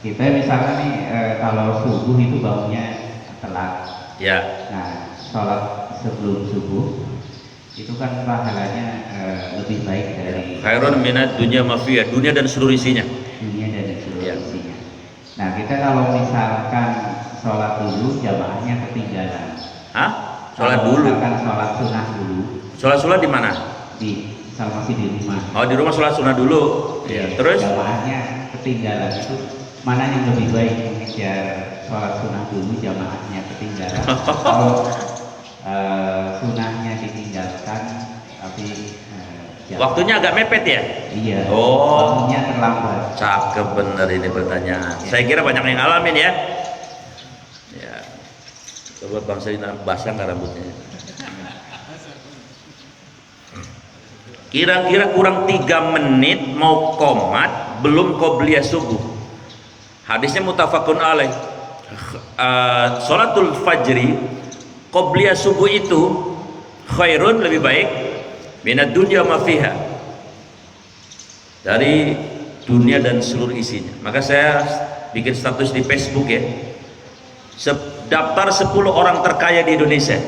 Kita misalnya nih, kalau subuh itu bangunnya telat. Ya. Nah, sholat sebelum subuh itu kan pahalanya lebih baik dari Khairun minad dunya mafiyah, dunia dan seluruh isinya. dunia dan seluruh Ya. isinya. Nah, kita kalau misalkan sholat dulu, jamaahnya ketinggalan. Hah? Sholat Kalau dulu. misalkan sholat sunnah dulu, Sholat di mana? masih di rumah. Oh, di rumah sholat sunnah dulu. Ya, Terus? jamaahnya ketinggalan, itu mana yang lebih baik, mengejar sholat sunnah dulu, jamaahnya ketinggalan, kalau sunnahnya ditinggalkan tapi Waktunya agak mepet ya? iya, Oh. bangunnya terlambat. Cakep bener ini pertanyaan. Saya kira banyak yang ngalamin ya. Ya. Coba Bang Selina basah nggak rambutnya? Kira-kira kurang 3 menit mau qomat, belum qobliyah subuh. Hadisnya mutafakun alaih. Sholatul fajri, qobliyah subuh itu khairun, lebih baik, minad dunya ma fiha, dari dunia dan seluruh isinya. Maka saya bikin status di Facebook ya, daftar 10 orang terkaya di Indonesia.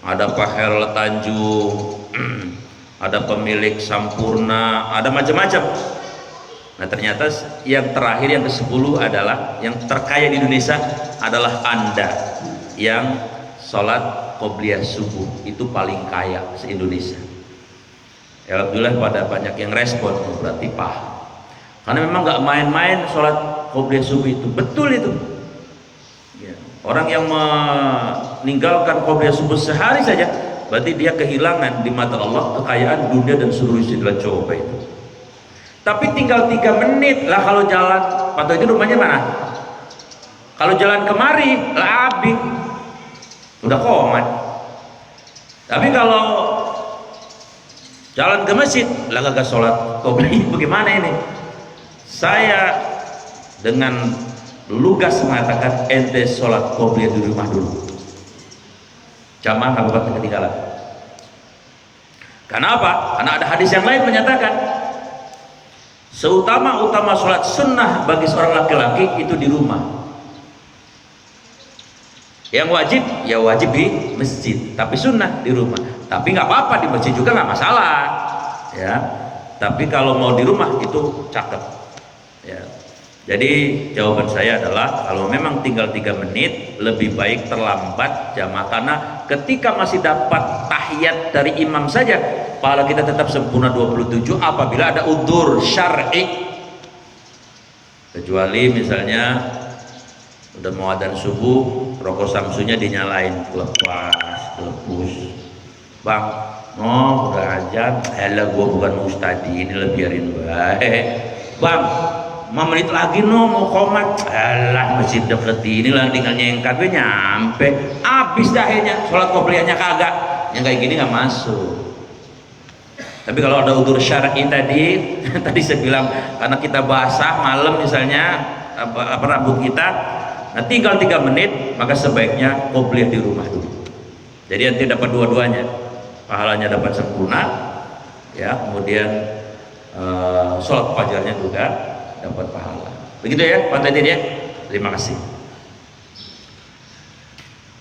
Ada Pak Herl Tanjung, ada pemilik Sampurna, ada macam-macam. Nah, ternyata yang terakhir, yang ke-10 adalah, yang terkaya di Indonesia adalah Anda yang sholat qobliyah subuh, itu paling kaya se-Indonesia. Ya, alhamdulillah pada banyak yang respon, berarti paham. Karena memang nggak main-main sholat qobliyah subuh itu, betul itu. Ya. Orang yang meninggalkan qobliyah subuh sehari saja, berarti dia kehilangan di mata Allah kekayaan dunia dan seluruh isi. Coba itu. Tapi tinggal 3 menit lah kalau jalan. Pak itu rumahnya mana? Kalau jalan kemari lah abis, udah qomat. Tapi kalau jalan ke masjid lah kagak sholat qobliyah, bagaimana ini? Saya dengan lugas mengatakan, ente sholat qobliyah di rumah dulu, jamaah nggak bakal ketinggalan. Karena apa? Karena ada hadis yang lain menyatakan seutama-utama sholat sunnah bagi seorang laki-laki itu di rumah. Yang wajib, ya wajib di masjid, tapi sunnah di rumah. Tapi nggak apa-apa, di masjid juga nggak masalah, ya. Tapi kalau mau di rumah itu cakep, ya. Jadi jawaban saya adalah, kalau memang tinggal 3 menit, lebih baik terlambat jamaah, karena ketika masih dapat tahiyat dari imam saja, pahala kita tetap sempurna 27 apabila ada udzur syar'i. Kecuali misalnya udah mau adzan subuh, rokok samsunya dinyalain, lepas, Bang, oh udah azan, elah gua bukan ustadi, ini lah biarin baik. Bang, 5 menit lagi no mau komat, alah masih deket ini lah, tinggal nyengkat we nyampe, habis dahnya sholat qobliyahnya kagak. Yang kayak gini nggak masuk. Tapi kalau ada udzur syar'i tadi tadi saya bilang karena kita basah malam misalnya apa rambut kita, nah tinggal 3 menit, maka sebaiknya qobliyah di rumah dulu. Jadi nanti dapat dua-duanya, pahalanya dapat sempurna, ya, kemudian sholat fajarnya juga dapat pahala. Begitu ya Pak Teddy ya. Terima kasih.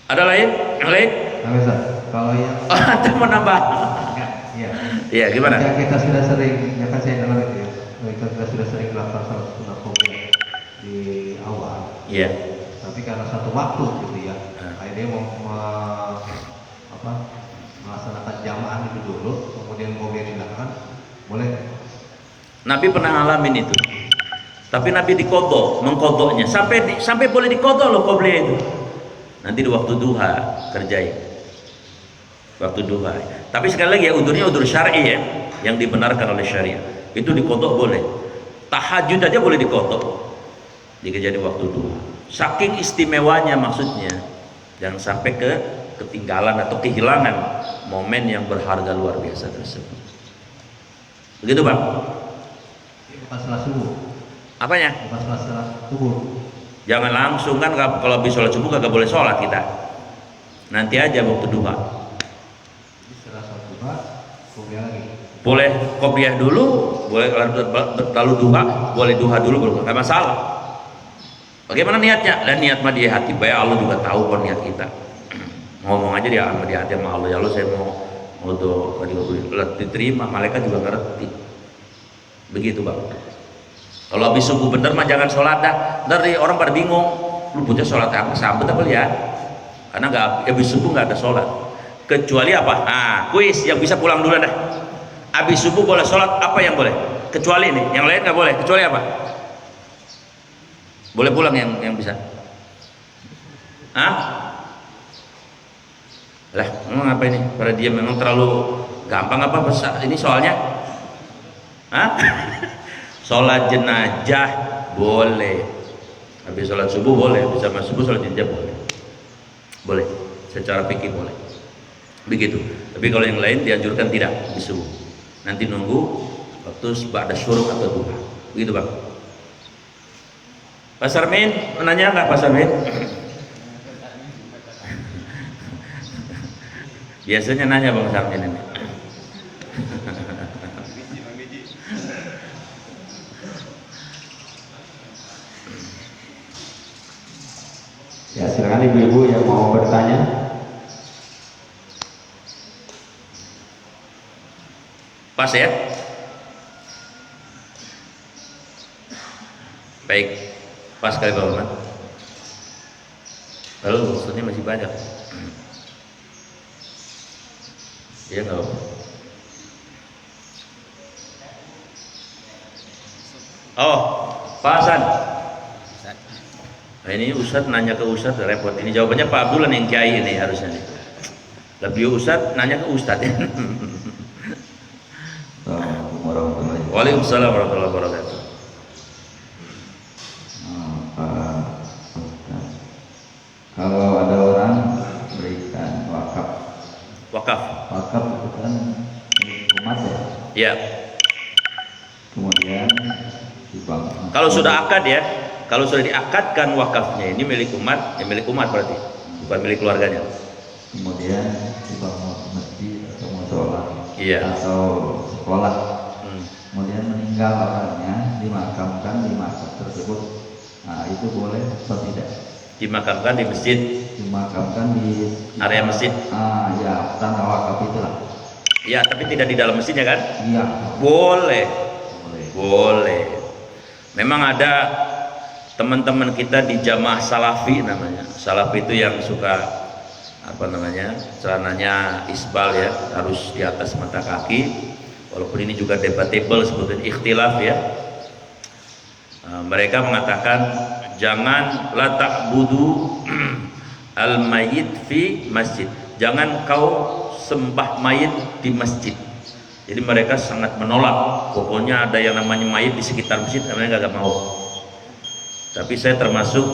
Ada lain? Yang lain? Nah, Ustaz, kalau yang Ada mau nambah? iya. Iya, gimana? Ya, kita sudah sering, ya kan saya dengar itu ya. Kita sudah sering melakukan salat sunat qobliyah di awal. Iya. Tapi karena satu waktu gitu ya, akhirnya melaksanakan jamaah itu dulu, kemudian qobliyah dilakukan, boleh? Nabi pernah ngalamin itu. Tapi Nabi mengkodoknya sampai boleh dikodok loh qobliyah itu. Nanti di waktu duha kerjain. Waktu duha. Tapi sekali lagi ya, udurnya udur syar'i ya, yang dibenarkan oleh syariat. Itu dikodok boleh. Tahajud aja boleh dikodok jika jadi waktu duha. Saking istimewanya maksudnya, jangan sampai ketinggalan atau kehilangan momen yang berharga luar biasa tersebut. Begitu Bang? Bukan setelah subuh. Apanya? Bukan setelah subuh. Jangan langsung kan, kalau habis sholat subuh kagak boleh sholat kita. Nanti aja waktu duha. Setelah sholat duha, qobliyah lagi. Boleh qobliyah dulu, boleh lalu duha, boleh duha dulu, nggak masalah. Bagaimana niatnya? Dan niat mah di hati, baik Allah juga tahu kok niat kita. Ngomong aja dia di hati sama Allah, ya Allah saya mau tuh diterima, malaikat juga ngerti. Begitu Bang. Kalau habis subuh bener mah jangan sholat dah. Ntar orang pada bingung, lu punya sholat apa? Sambet apa ya? Karena nggak habis subuh nggak ada sholat. Kecuali apa? Nah, kuis yang bisa pulang dulu dah. Habis subuh boleh sholat, apa yang boleh? Kecuali ini, yang lain nggak boleh. Kecuali apa? Boleh pulang yang bisa. Hah? Lah, memang apa ini? Pada dia memang terlalu gampang apa besar ini soalnya? Hah? Sholat jenazah boleh. Habis sholat subuh boleh, bisa masuk subuh sholat jenazah boleh. Boleh, secara fikih boleh. Begitu. Tapi kalau yang lain dianjurkan tidak di subuh. Nanti nunggu waktu ba'da syuruk atau duha. Begitu Bang. Pak Sarmin, menanya nggak Pak Sarmin? Biasanya nanya Bang Sarmin ini. Ya, silakan ibu-ibu yang mau bertanya. Pas ya? Baik. Pas kali Pak Uman. Lalu maksudnya masih banyak. Iya nggak apa. Oh, Pak Hasan. Nah, ini Ustadz nanya ke Ustadz repot. Ini jawabannya Pak Abdullah yang kiai ini harusnya nih. Lebih Ustadz nanya ke Ustadz. Assalamualaikum warahmatullahi wabarakatuh. Waalaikumsalam warahmatullahi wabarakatuh. Kalau ada orang berikan wakaf itu kan milik umat ya. Ya. Kemudian dibangun. Kalau sudah akad ya, kalau sudah diakadkan wakafnya ini milik umat, ya milik umat berarti, bukan milik keluarganya. Kemudian dibangun masjid atau musola Iya. atau sekolah. Kemudian meninggal orangnya, dimakamkan di makam tersebut. Nah, itu boleh atau tidak? Dimakamkan di masjid, Dimakamkan di area masjid. Ya, tanah wakaf itulah. Ya, tapi tidak di dalam masjidnya kan? Iya. Boleh. Boleh. Boleh. Memang ada teman-teman kita di jamaah salafi namanya. Salafi itu yang suka apa namanya? Celananya isbal ya, harus di atas mata kaki. Walaupun ini juga debatable sebetulnya ikhtilaf ya. Mereka mengatakan jangan la ta'budu al-mayyit fi masjid. Jangan kau sembah mayit di masjid. Jadi mereka sangat menolak. Pokoknya ada yang namanya mayit di sekitar masjid, mereka gak mau. Tapi saya termasuk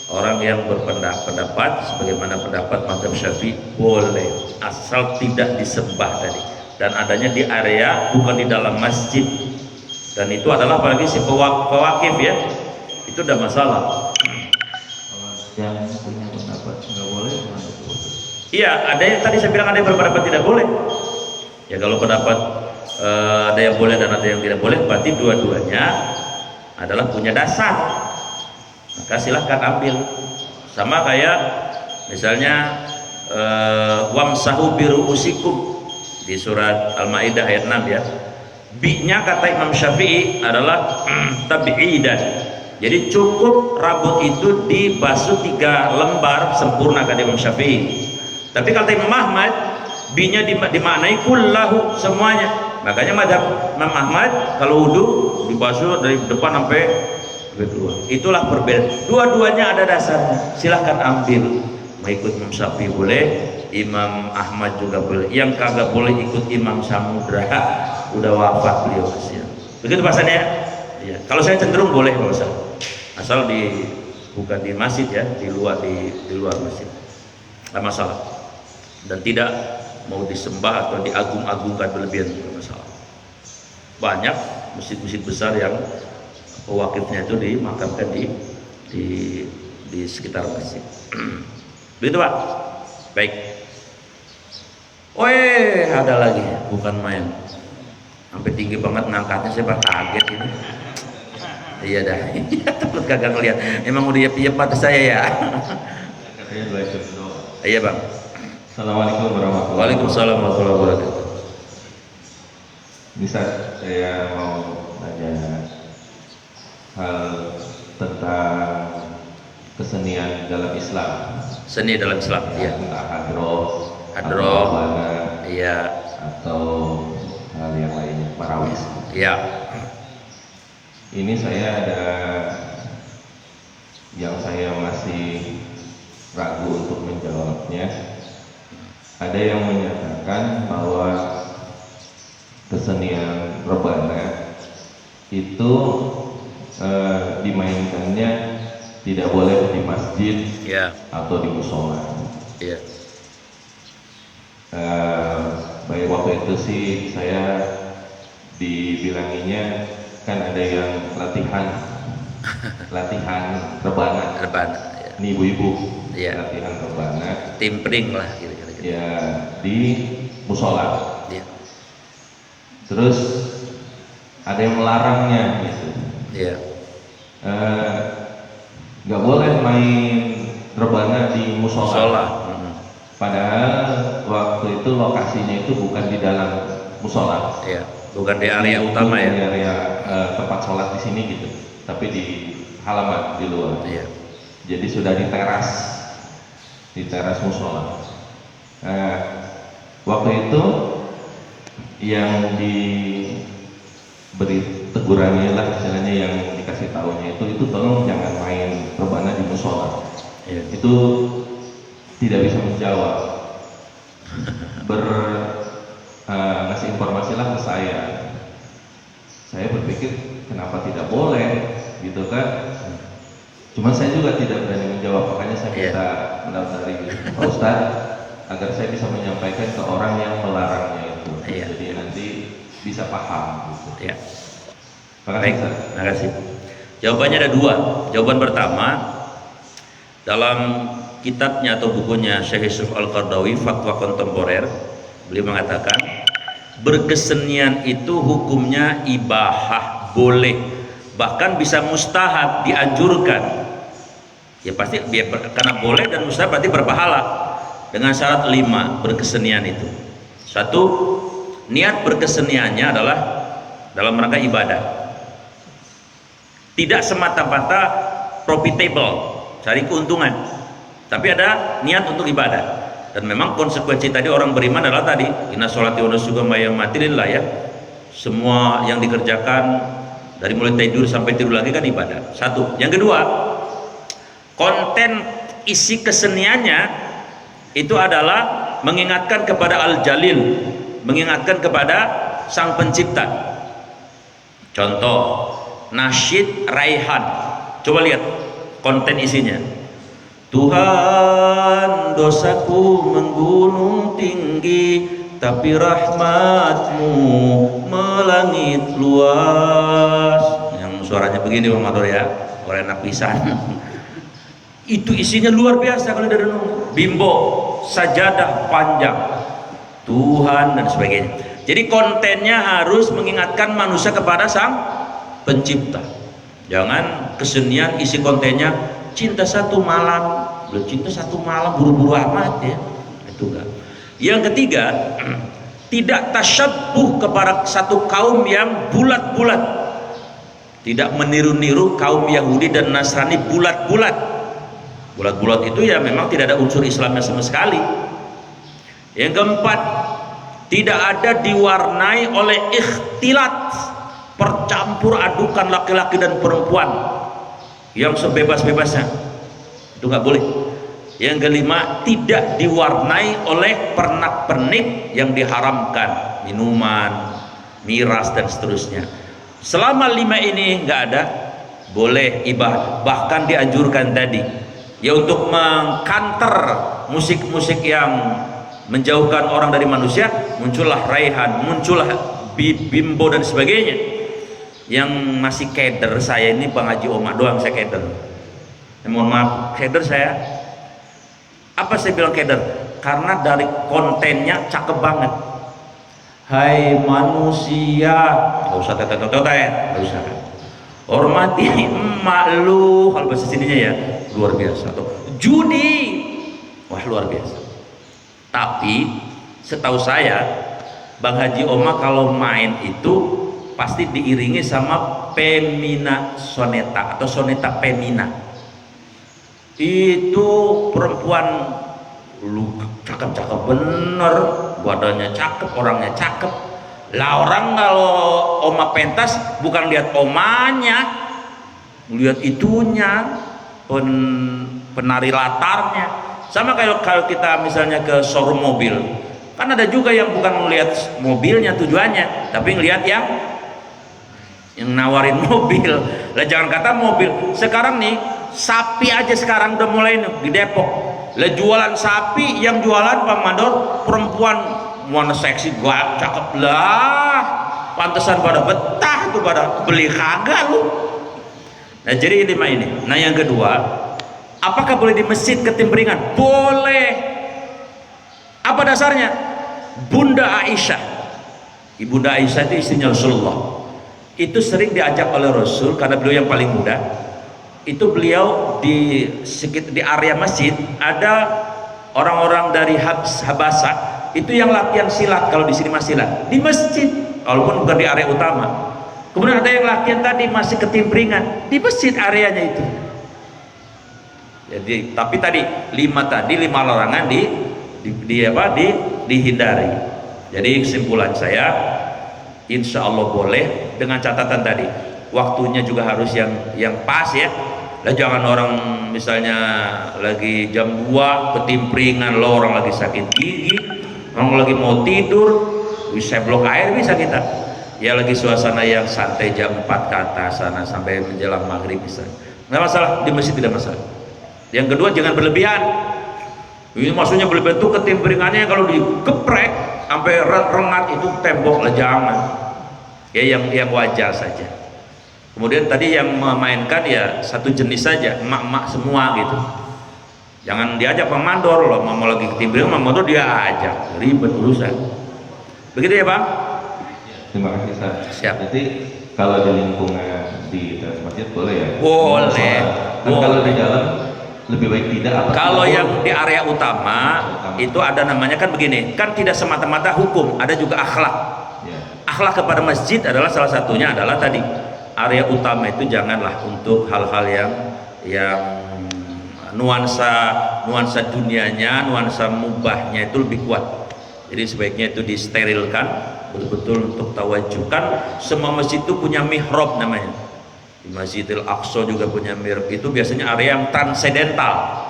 orang yang berpendapat sebagaimana pendapat mazhab Syafi'i boleh asal tidak disembah tadi. dan adanya di area bukan di dalam masjid, dan itu adalah apalagi si pewakif ya, itu udah masalah. Kalau yang punya pendapat nggak boleh, gimana tuh? Iya, ada yang tadi saya bilang ada yang berpendapat tidak boleh. Ya kalau pendapat ada yang boleh dan ada yang tidak boleh, berarti dua-duanya adalah punya dasar. Maka silahkan ambil. Sama kayak misalnya wamsahu biru'usikum di surat Al-Maidah ayat 6 ya. Bi-nya kata Imam Syafi'i adalah tabi'idan. Jadi cukup rambut itu dibasuh 3 lembar sempurna kata Imam Syafi'i. Tapi kata Imam Ahmad, bi-nya dimaknai kullahu, semuanya. Makanya mazhab Imam Ahmad kalau wudu dibasuh dari depan sampai keluar. Itulah perbedaan. Dua-duanya ada dasarnya. Silahkan ambil. Mau ikut Imam Syafi'i boleh, Imam Ahmad juga boleh. Yang kagak boleh ikut Imam Samudra, udah wafat beliau kasihan. Begitu bahasanya. Ya. Kalau saya cenderung boleh kalau usah. Asal bukan di masjid ya, di luar masjid. Tidak masalah. Dan tidak mau disembah atau diagung-agungkan berlebihan, bukan masalah. Banyak masjid-masjid besar yang pewakifnya itu dimakamkan di sekitar masjid. Begitu Pak? Baik. Weh, ada lagi, bukan main. Sampai tinggi banget ngangkatnya, saya kaget ini. Iya dah, takut kagak ngeliat. Emang udah iya pada saya ya. Katanya 2 jam doang. Iya Bang. Assalamualaikum warahmatullahi wabarakatuh. Waalaikumsalam warahmatullahi wabarakatuh. Bisa saya mau tanya hal tentang kesenian dalam Islam. Seni dalam Islam, ya. Entah hadroh, Hadroh, bana, iya, atau hal yang lainnya, marawis. iya. Ini saya ada yang saya masih ragu untuk menjawabnya. Ada yang menyatakan bahwa kesenian rebana itu dimainkannya tidak boleh di masjid Iya, atau di musola. iya. Baik waktu itu sih saya dibilanginya kan ada yang latihan rebana. Reban, ya. Ini ibu-ibu Iya. latihan rebana Timpring lah kira-kira. ya di musola. Iya, Terus ada yang melarangnya gitu. iya, Nggak boleh main rebana di musola. sholat. Padahal waktu itu lokasinya itu bukan di dalam musola. Iya, bukan di area utama Di ya. area tempat sholat di sini gitu, tapi di halaman di luar. Iya, Jadi sudah di teras musola. Waktu itu yang diberi tegurannya lah istilahnya, yang dikasih tahunya itu tolong jangan main rebana di musola. iya. Itu tidak bisa menjawab. Ngasih informasi lah ke saya. Saya berpikir kenapa tidak boleh gitu kan. Cuman saya juga tidak berani menjawab, makanya saya minta pendapat dari Pak Ustadz agar saya bisa menyampaikan ke orang yang melarangnya itu. Iya. Jadi nanti bisa paham gitu. Iya. Terima kasih, Baik, Ustadz. terima kasih. Jawabannya ada 2. Jawaban pertama, dalam kitabnya atau bukunya Syekh Yusuf Al-Qaradawi, Fatwa Kontemporer, beliau mengatakan berkesenian itu hukumnya ibahah, boleh, bahkan bisa mustahab, dianjurkan. Ya pasti karena boleh dan mustahab berarti berpahala, dengan syarat 5 berkesenian itu. 1, niat berkeseniannya adalah dalam rangka ibadah, tidak semata-mata profitable, cari keuntungan, tapi ada niat untuk ibadah. Dan memang konsekuensi tadi orang beriman adalah tadi inna sholati wa nusuki wa mahyaya lillah ya. Semua yang dikerjakan dari mulai tidur sampai tidur lagi kan ibadah. 1. Yang kedua, konten isi keseniannya itu adalah mengingatkan kepada Al-Jalil, mengingatkan kepada Sang Pencipta. Contoh, nasyid Raihan. Coba lihat konten isinya. Tuhan, dosaku menggunung tinggi, tapi rahmatmu melangit luas. Yang suaranya begini Bang Matur ya, orang enak pisan. Itu isinya luar biasa kalau dari renung. Bimbo, sajadah panjang, Tuhan dan sebagainya. Jadi kontennya harus mengingatkan manusia kepada Sang Pencipta. Jangan kesenian isi kontennya cinta satu malam, belum cinta satu malam buru-buru amat ya. Itu enggak. Yang ketiga, tidak tasyabbuh kepada satu kaum yang bulat-bulat. Tidak meniru-niru kaum Yahudi dan Nasrani bulat-bulat. Bulat-bulat itu ya memang tidak ada unsur Islamnya sama sekali. Yang keempat, tidak ada diwarnai oleh ikhtilat, percampur adukan laki-laki dan perempuan yang sebebas-bebasnya. Itu nggak boleh. Yang kelima, tidak diwarnai oleh pernak-pernik yang diharamkan, minuman, miras dan seterusnya. Selama 5 ini nggak ada, boleh ibadah. Bahkan dianjurkan tadi ya untuk mengkanter musik-musik yang menjauhkan orang dari manusia. Muncullah raihan, muncullah bimbo dan sebagainya. Yang masih keder saya ini Bang Haji Oma doang saya keder. Mohon maaf, keder saya. Apa saya bilang keder? Karena dari kontennya cakep banget. Hai manusia, nggak usah tete-tete, nggak usah. Hormati emak lu, kalau bahasa sininya ya luar biasa. Tuh judi, wah luar biasa. Tapi setahu saya Bang Haji Oma kalau main itu pasti diiringi sama Pemina Soneta atau Soneta Pemina. Itu perempuan lu cakep-cakep bener, badannya cakep, orangnya cakep. Lah orang kalau Oma pentas bukan lihat omanya, lihat itunya, penari latarnya. Sama kayak kalau kita misalnya ke showroom mobil, kan ada juga yang bukan melihat mobilnya tujuannya, tapi ngelihat yang nawarin mobil. Lah jangan kata mobil, sekarang nih sapi aja sekarang udah mulai nih di Depok. Lah jualan sapi, yang jualan Bang Mandor perempuan mana seksi, gua cakep lah, pantesan pada betah tuh, pada beli kagak lu. Nah jadi ini. Nah yang kedua, apakah boleh di masjid ketimpringan? Boleh. Apa dasarnya? Bunda Aisyah, Ibunda Aisyah itu istrinya Rasulullah, itu sering diajak oleh Rasul karena beliau yang paling muda. Itu beliau di area masjid ada orang-orang dari Habasa itu yang latihan silat. Kalau di sini masih silat di masjid, walaupun bukan di area utama. Kemudian ada yang latihan tadi masih ketimpringan di masjid areanya itu. Jadi tapi tadi 5 larangan dihindari. Jadi kesimpulan saya, insya Allah boleh dengan catatan tadi waktunya juga harus yang pas ya. Lah jangan orang misalnya lagi jam 2 ketimpringan, lo orang lagi sakit gigi, orang lagi mau tidur, bisa blok air bisa kita. Ya lagi suasana yang santai jam 4 ke atas sana sampai menjelang maghrib bisa. Nggak masalah, di masjid tidak masalah. Yang kedua jangan berlebihan. Ini maksudnya berlebihan itu ketimpringannya kalau dikeprek sampai rengat itu tembok, lah jangan. Ya yang wajar saja. Kemudian tadi yang memainkan ya satu jenis saja, emak-emak semua gitu. Jangan diajak Bang Mandor loh, mau lagi ketimbring Bang Mandor dia ajak, ribet urusan. Begitu ya Bang? Terima kasih Ustaz. Siap. Jadi kalau di lingkungan di masjid boleh ya? Boleh. Kan kalau di dalam lebih baik tidak. Kalau yang di area utama itu ada namanya kan begini, kan tidak semata-mata hukum, ada juga akhlak. Ya. Akhlak kepada masjid adalah salah satunya adalah tadi area utama itu janganlah untuk hal-hal yang nuansa dunianya, nuansa mubahnya itu lebih kuat. Jadi sebaiknya itu disterilkan betul-betul untuk tawajukan. Semua masjid itu punya mihrab namanya. Di Masjidil Aqsa juga punya mihrab, itu biasanya area yang transendental.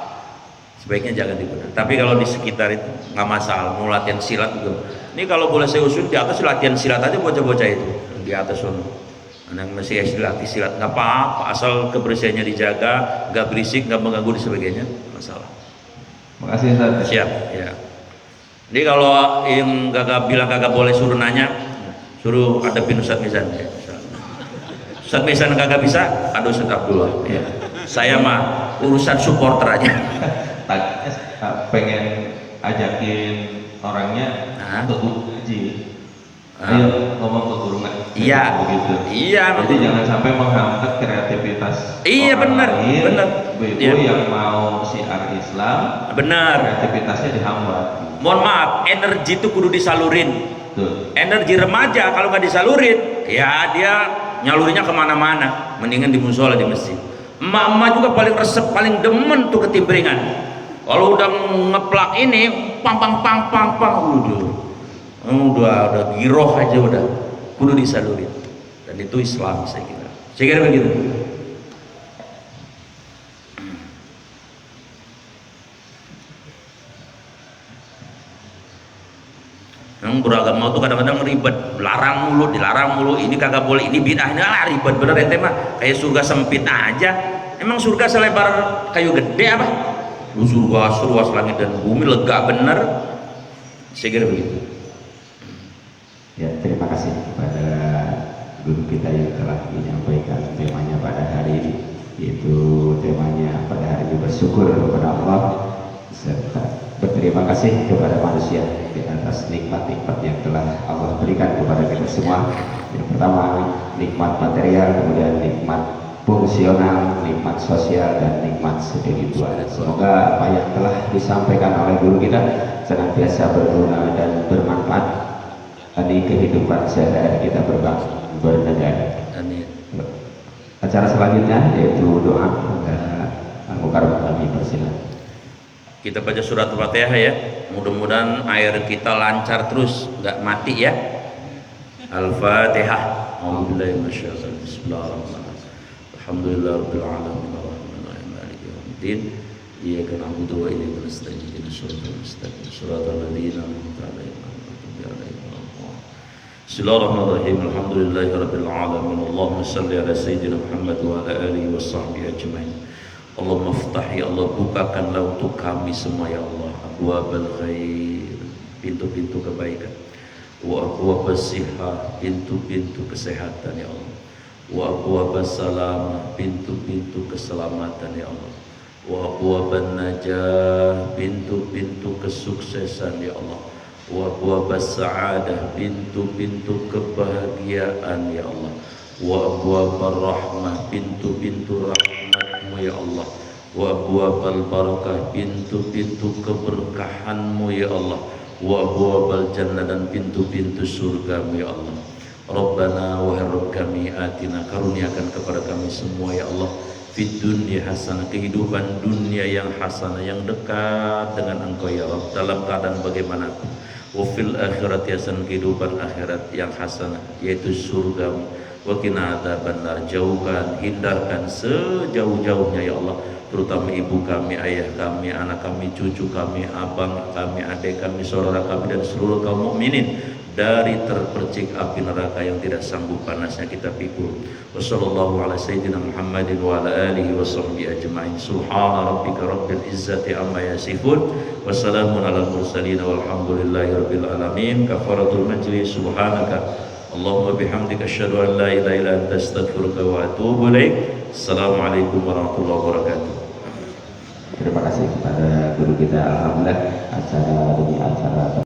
Sebaiknya jangan digunakan. Tapi kalau di sekitar itu nggak masalah, mau latihan silat juga. Ini kalau boleh saya usul di atas latihan silat aja bocah-bocah itu di atas sana. Yang masih latih silat nggak apa-apa, asal kebersihannya dijaga, nggak berisik, nggak mengganggu dan sebagainya, masalah. Makasih Ustaz. Siap ya. Jadi kalau yang kagak bilang kagak boleh suruh nanya, suruh hadapin Ustadz Mizan. Ustadz Mizan kagak bisa, ada Ustadz Abdullah. Ya. Saya mah urusan supporter aja. Pengen ajakin orangnya Hah? ke guru ngaji. Ayo ngomong ke guru ngaji. Iya. Begitu. Iya. Jadi jangan sampai menghambat kreativitas. Iya, orang benar, lain. benar. Ibu Iya. yang mau siar Islam, Benar. kreativitasnya dihambat. Mohon maaf, energi itu kudu disalurin. Tuh. Energi remaja kalau nggak disalurin, ya dia nyalurinnya kemana-mana. Mendingan di musola, di masjid. Emak-emak juga paling resep, paling demen tuh ketimbringan. Kalau udah ngeplak ini, pang, udah giroh aja udah. Kudu disalurin. Dan itu Islam saya kira. Saya kira begitu. Yang beragama tuh kadang-kadang ribet, dilarang mulu, ini kagak boleh, ini bid'ah, ini ribet bener ente mah, kayak surga sempit aja. Emang surga selebar kayu gede apa? Lu surga seluas langit dan bumi, lega bener. Saya kira begitu. Ya, terima kasih kepada guru kita yang telah menyampaikan temanya pada hari ini, yaitu temanya pada hari ini bersyukur kepada Allah serta berterima kasih kepada manusia di atas nikmat-nikmat yang telah Allah berikan kepada kita semua. Yang pertama nikmat material, kemudian nikmat fungsional, nikmat sosial, dan nikmat spiritual. Semoga apa yang telah disampaikan oleh guru kita senantiasa berguna dan bermanfaat di kehidupan sehari-hari kita bernegara. Amin. Acara selanjutnya yaitu doa. Mukarram kami persilakan. Kita baca surat Al-Fatihah ya. Mudah-mudahan air kita lancar terus, nggak mati ya. Al-Fatihah. A'udzubillahi minasyaitonir rajim. Bismillahirrahmanirrahim. Alhamdulillahirabbil alamin arrahmanirrahim maliki yaumiddin. Iyyaka na'budu wa iyyaka nasta'in. Ihdinas siratal mustaqim. Shiratal ladzina an'amta 'alaihim ghairil maghdubi 'alaihim waladdallin. Bismillahirrahmanirrahim. Alhamdulillahirabbil alamin. Allahumma shalli ala sayyidina Muhammad wa ala alihi washabbihi ajmain. Allahumma ftah, ya Allah, bukakanlah untuk kami semua ya Allah abwabal khair, pintu-pintu kebaikan, wa abwabas sihah, pintu-pintu kesehatan ya Allah, wa abwabas salamah, pintu-pintu keselamatan ya Allah, wa abwaban najah, pintu-pintu kesuksesan ya Allah, wa abwabas sa'adah, pintu-pintu kebahagiaan ya Allah, wa abwabar rahmah, pintu-pintu rahmatmu ya Allah, wa abwabal barakah, pintu-pintu keberkahanmu ya Allah, wa abwabal jannah, dan pintu-pintu surgamu ya Allah. Rabbana wa Rabb kami, atina, karuniakan kepada kami semua ya Allah, fid dunya hasanah, kehidupan dunia yang hasanah, yang dekat dengan Engkau ya Rabb, dalam keadaan bagaimanapun. Wa fil akhirati hasanah, kehidupan akhirat yang hasanah, yaitu surgamu. Wa qina adzabannar, jauhkan, hindarkan sejauh-jauhnya ya Allah, terutama ibu kami, ayah kami, anak kami, cucu kami, abang kami, adik kami, saudara kami, dan seluruh kaum mukminin dari terpercik api neraka yang tidak sanggup panasnya kita pikul. Wassallallahu ala sayyidina Muhammadin wa ala alihi washabbihi ajma'in. Subhana rabbika rabbil izzati amma yasifun, wassalamun ala mursalin, walhamdulillahi rabbil alamin. Kafaratul majlis. Subhanaka Allahumma bihamdika asyhadu an la ilaha illa anta astaghfiruka wa atubu ilaik. Assalamualaikum warahmatullahi wabarakatuh. Terima kasih kepada guru kita. Alhamdulillah acara demi acara